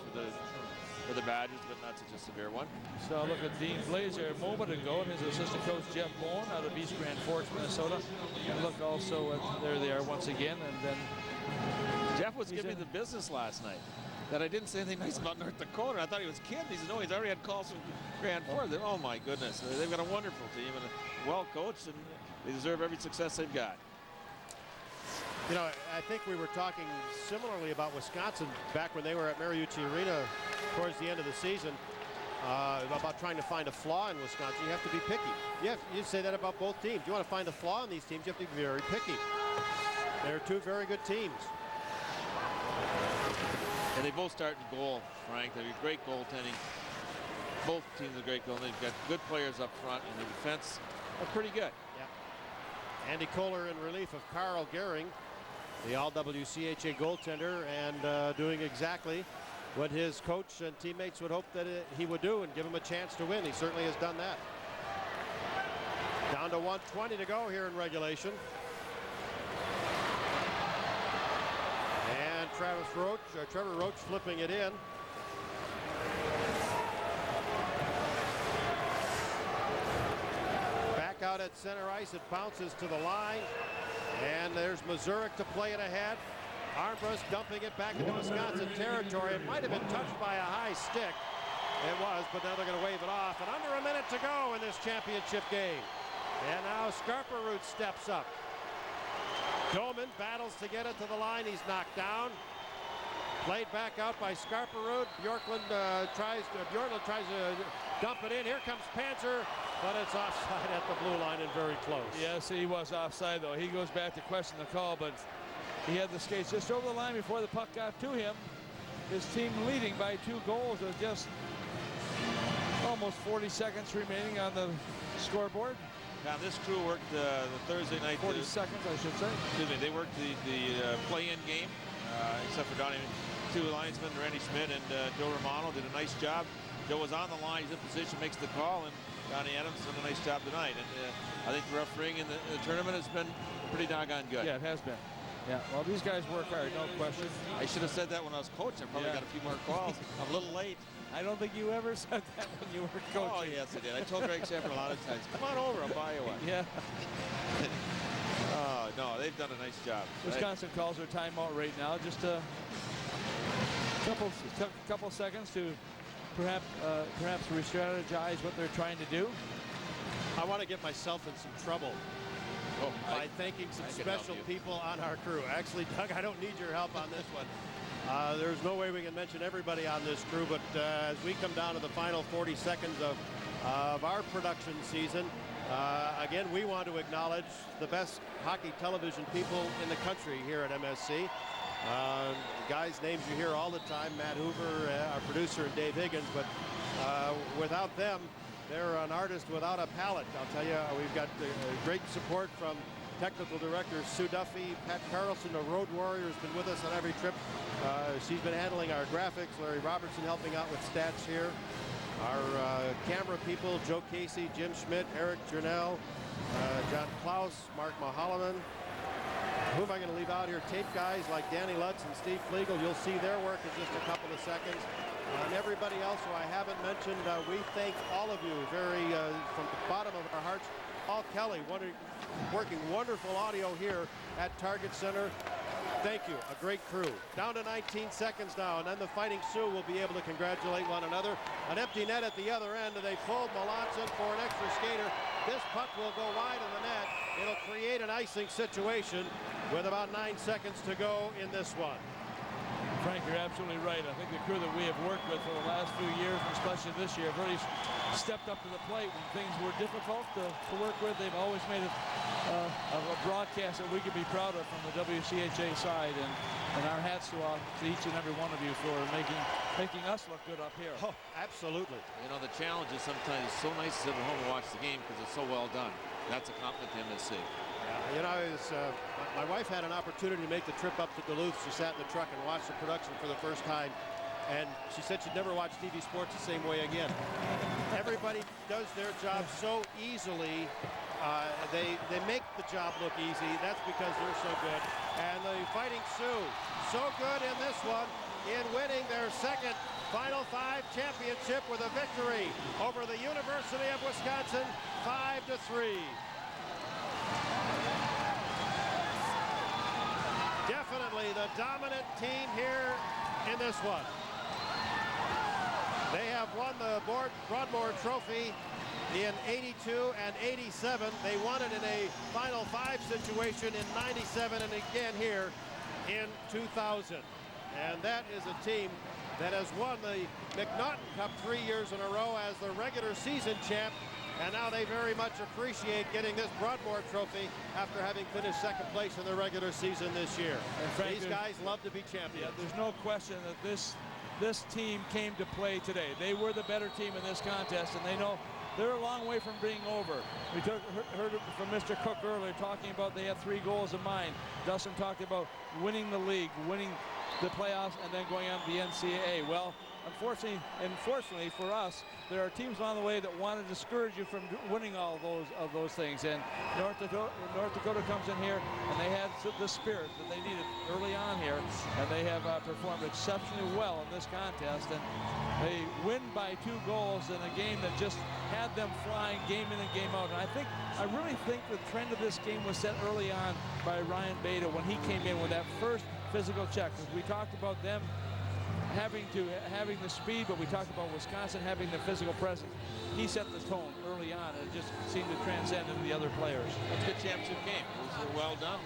for the Badgers, but not such a severe one. So look at Dean Blazer a moment ago, and his assistant coach Jeff Bowen out of East Grand Forks, Minnesota. And look also at, there they are once again, and then Jeff was giving me the business last night that I didn't say anything nice about North Dakota. I thought he was kidding. He said, no, he's already had calls from Grand Forks. Oh my goodness, they've got a wonderful team and well coached, and they deserve every success they've got. You know, I think we were talking similarly about Wisconsin back when they were at Mariucci Arena towards the end of the season, about trying to find a flaw in Wisconsin. You have to be picky. You say that about both teams. You want to find a flaw in these teams, you have to be very picky. They're 2 very good teams. And they both start in goal, Frank. They're great goaltending. Both teams are great goaltending. They've got good players up front, and the defense are pretty good. Yeah. Andy Kohler in relief of Carl Gehring, the all-WCHA goaltender, and doing exactly what his coach and teammates would hope that he would do and give him a chance to win. He certainly has done that. Down to 1:20 to go here in regulation. And Trevor Roach flipping it in. Back out at center ice, it bounces to the line. And there's Mazurek to play it ahead. Armbrust dumping it back into Wisconsin territory. It might have been touched by a high stick. It was, but now they're going to wave it off. And under a minute to go in this championship game. And now Scarperud steps up. Doman battles to get it to the line. He's knocked down. Played back out by Scarperud. Bjorklund tries to dump it in. Here comes Panzer, but it's offside at the blue line and very close. Yes, he was offside though. He goes back to question the call, but he had the skates just over the line before the puck got to him. His team leading by 2 goals with just almost 40 seconds remaining on the scoreboard. Now this crew worked the Thursday night. 40 seconds, I should say. Excuse me. They worked the play-in game, except for Donnie, two linesmen, Randy Schmidt and Joe Romano did a nice job. Joe was on the line, he's in position, makes the call, and Donnie Adams did a nice job tonight. And I think the refereeing in the tournament has been pretty doggone good. Yeah, it has been. Yeah, well, these guys work hard, no question. I should have said that when I was coaching. I probably got a few more calls. I'm a little late. I don't think you ever said that when you were coaching. Oh, yes, I did. I told Greg Sanford a lot of times, come on over, I'll buy you one. Yeah. Oh, no, they've done a nice job. Wisconsin calls their timeout right now. Just a couple seconds to perhaps re-strategize what they're trying to do. I want to get myself in some trouble by thanking some special people on our crew. Actually, Doug, I don't need your help on this one. There's no way we can mention everybody on this crew, but as we come down to the final 40 seconds of our production season, again, we want to acknowledge the best hockey television people in the country here at MSC. Guys' names you hear all the time, Matt Hoover, our producer, and Dave Higgins, but without them, they're an artist without a palette. I'll tell you, we've got great support from technical director Sue Duffy. Pat Carlson, a road warrior, has been with us on every trip. She's been handling our graphics. Larry Robertson helping out with stats here. Our camera people, Joe Casey, Jim Schmidt, Eric Jernell, John Klaus, Mark Mahalaman. Who am I going to leave out here? Tape guys like Danny Lutz and Steve Flegel. You'll see their work in just a couple of seconds. And everybody else who I haven't mentioned, we thank all of you from the bottom of our hearts. Paul Kelly, working wonderful audio here at Target Center. Thank you, a great crew. Down to 19 seconds now, and then the Fighting Sioux will be able to congratulate one another. An empty net at the other end, and they pulled Melanson for an extra skater. This puck will go wide of the net. It'll create an icing situation with about 9 seconds to go in this one. Frank, you're absolutely right. I think the crew that we have worked with for the last few years, especially this year, have really stepped up to the plate when things were difficult to work with. They've always made it a broadcast that we can be proud of from the WCHA side, and our hats to each and every one of you for making us look good up here. Oh, absolutely. You know, the challenge is sometimes it's so nice to sit at home and watch the game because it's so well done. That's a compliment to MSC. You know, my wife had an opportunity to make the trip up to Duluth. She sat in the truck and watched the production for the first time, and she said she'd never watch TV sports the same way again. Everybody does their job so easily. They make the job look easy. That's because they're so good. And the Fighting Sioux, so good in this one, in winning their second Final Five championship with a victory over the University of Wisconsin, 5-3. Definitely the dominant team here in this one. They have won the Broadmoor Trophy in 82 and 87. They won it in a Final Five situation in 97 and again here in 2000. And that is a team that has won the McNaughton Cup 3 years in a row as the regular season champ. And now they very much appreciate getting this Broadmoor Trophy after having finished second place in the regular season this year. Frank, these guys love to be champions. Yeah, there's no question that this team came to play today. They were the better team in this contest, and they know they're a long way from being over. We heard from Mr. Cook earlier talking about they had 3 goals in mind. Dustin talked about winning the league, winning the playoffs, and then going on to the NCAA. Well, unfortunately for us, there are teams on the way that want to discourage you from winning all of those things. And North Dakota comes in here, and they had the spirit that they needed early on here, and they have performed exceptionally well in this contest. And they win by 2 goals in a game that just had them flying game in and game out. And I really think the trend of this game was set early on by Ryan Beda when he came in with that first physical check. As we talked about them having the speed, but we talked about Wisconsin having the physical presence. He set the tone early on, and it just seemed to transcend into the other players. It's a good championship game. It was well done.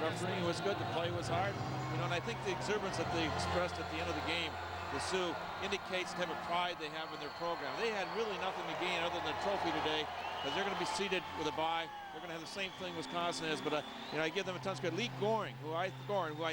Refereeing was good. The play was hard. You know, and I think the exuberance that they expressed at the end of the game the Sioux indicates the type of pride they have in their program. They had really nothing to gain other than the trophy today, because they're going to be seated with a bye. They're going to have the same thing Wisconsin is, but I give them a ton of credit. Lee Goring, who I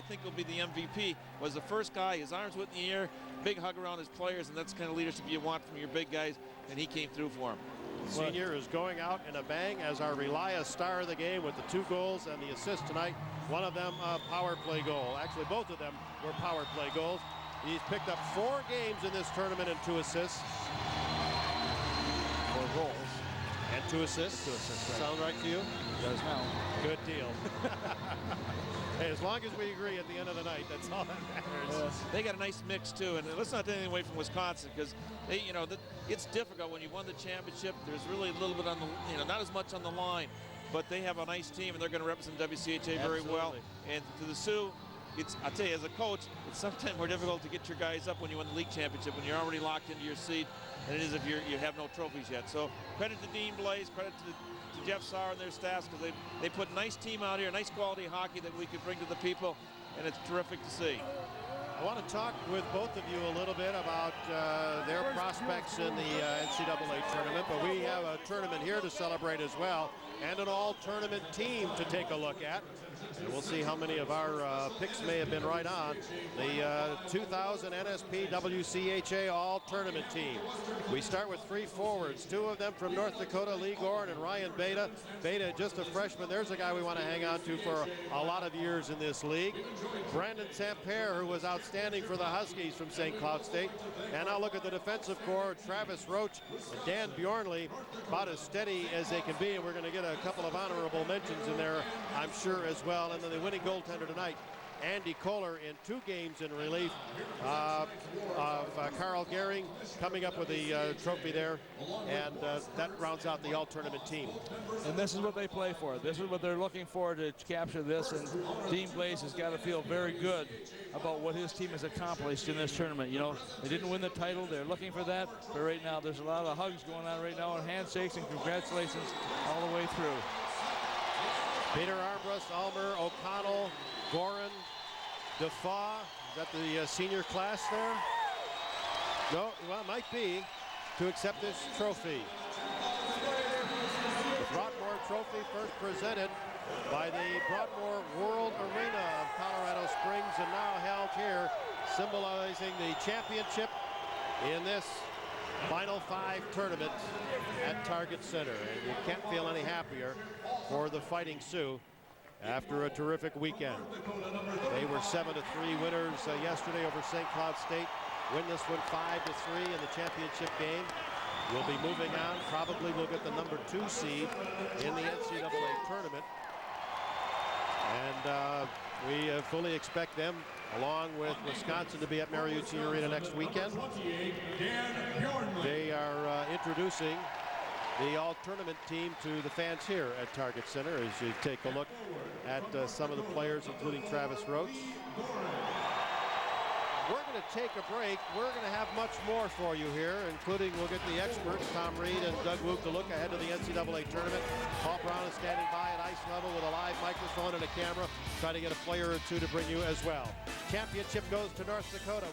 think will be the MVP, was the first guy. His arms went in the air, big hug around his players, and that's the kind of leadership you want from your big guys, and he came through for him. Senior is going out in a bang as our Relia star of the game with the 2 goals and the assist tonight. One of them a power play goal. Actually, both of them were power play goals. He's picked up 4 games in this tournament and 2 assists. 4 goals. And 2 assists. 2 assists, right. Sound right to you? It does now. Good deal. Hey, as long as we agree at the end of the night, that's all that matters. They got a nice mix too, and let's not take anything away from Wisconsin, because they, it's difficult when you won the championship. There's really a little bit on the, not as much on the line, but they have a nice team, and they're going to represent WCHA very well. And to the Sioux, I'll tell you, as a coach, it's sometimes more difficult to get your guys up when you win the league championship, when you're already locked into your seat, than it is if you have no trophies yet. So credit to Dean Blaze, credit to Jeff Sauer and their staffs, because they put a nice team out here, nice quality hockey that we could bring to the people, and it's terrific to see. I want to talk with both of you a little bit about their prospects in the NCAA tournament, but we have a tournament here to celebrate as well, and an all-tournament team to take a look at. And we'll see how many of our picks may have been right on. The 2000 NSP WCHA all-tournament team. We start with 3 forwards, 2 of them from North Dakota, Lee Gorin and Ryan Beta. Beta, just a freshman. There's a guy we want to hang on to for a lot of years in this league. Brandon Sampere, who was outstanding for the Huskies from St. Cloud State. And now look at the defensive core, Travis Roach and Dan Bjornley, about as steady as they can be. And we're going to get a couple of honorable mentions in there, I'm sure, as well. And then the winning goaltender tonight, Andy Kohler, in 2 games in relief of Carl Gehring, coming up with the trophy there, and that rounds out the all-tournament team. And this is what they play for. This is what they're looking for to capture this, and Dean Blaze has got to feel very good about what his team has accomplished in this tournament. They didn't win the title. They're looking for that, but right now there's a lot of hugs going on right now, and handshakes and congratulations all the way through. Peter Armbrust, Almer, O'Connell, Gorin, Defoe. Is that the senior class there? No, well, it might be, to accept this trophy. The Broadmoor Trophy, first presented by the Broadmoor World Arena of Colorado Springs, and now held here, symbolizing the championship in this Final 5 tournament at Target Center. And you can't feel any happier for the Fighting Sioux after a terrific weekend. They were 7-3 winners yesterday over St. Cloud State. Win this one 5-3 in the championship game. We'll be moving on. Probably we'll get the number 2 seed in the NCAA tournament. And we fully expect them, along with Wisconsin, to be at Mariucci Arena next weekend. They are introducing the all-tournament team to the fans here at Target Center as you take a look at some of the players, including Travis Roach. We're going to take a break. We're going to have much more for you here, including we'll get the experts, Tom Reed and Doug Woop, to look ahead to the NCAA tournament. Paul Brown is standing by at ice level with a live microphone and a camera, trying to get a player or 2 to bring you as well. Championship goes to North Dakota.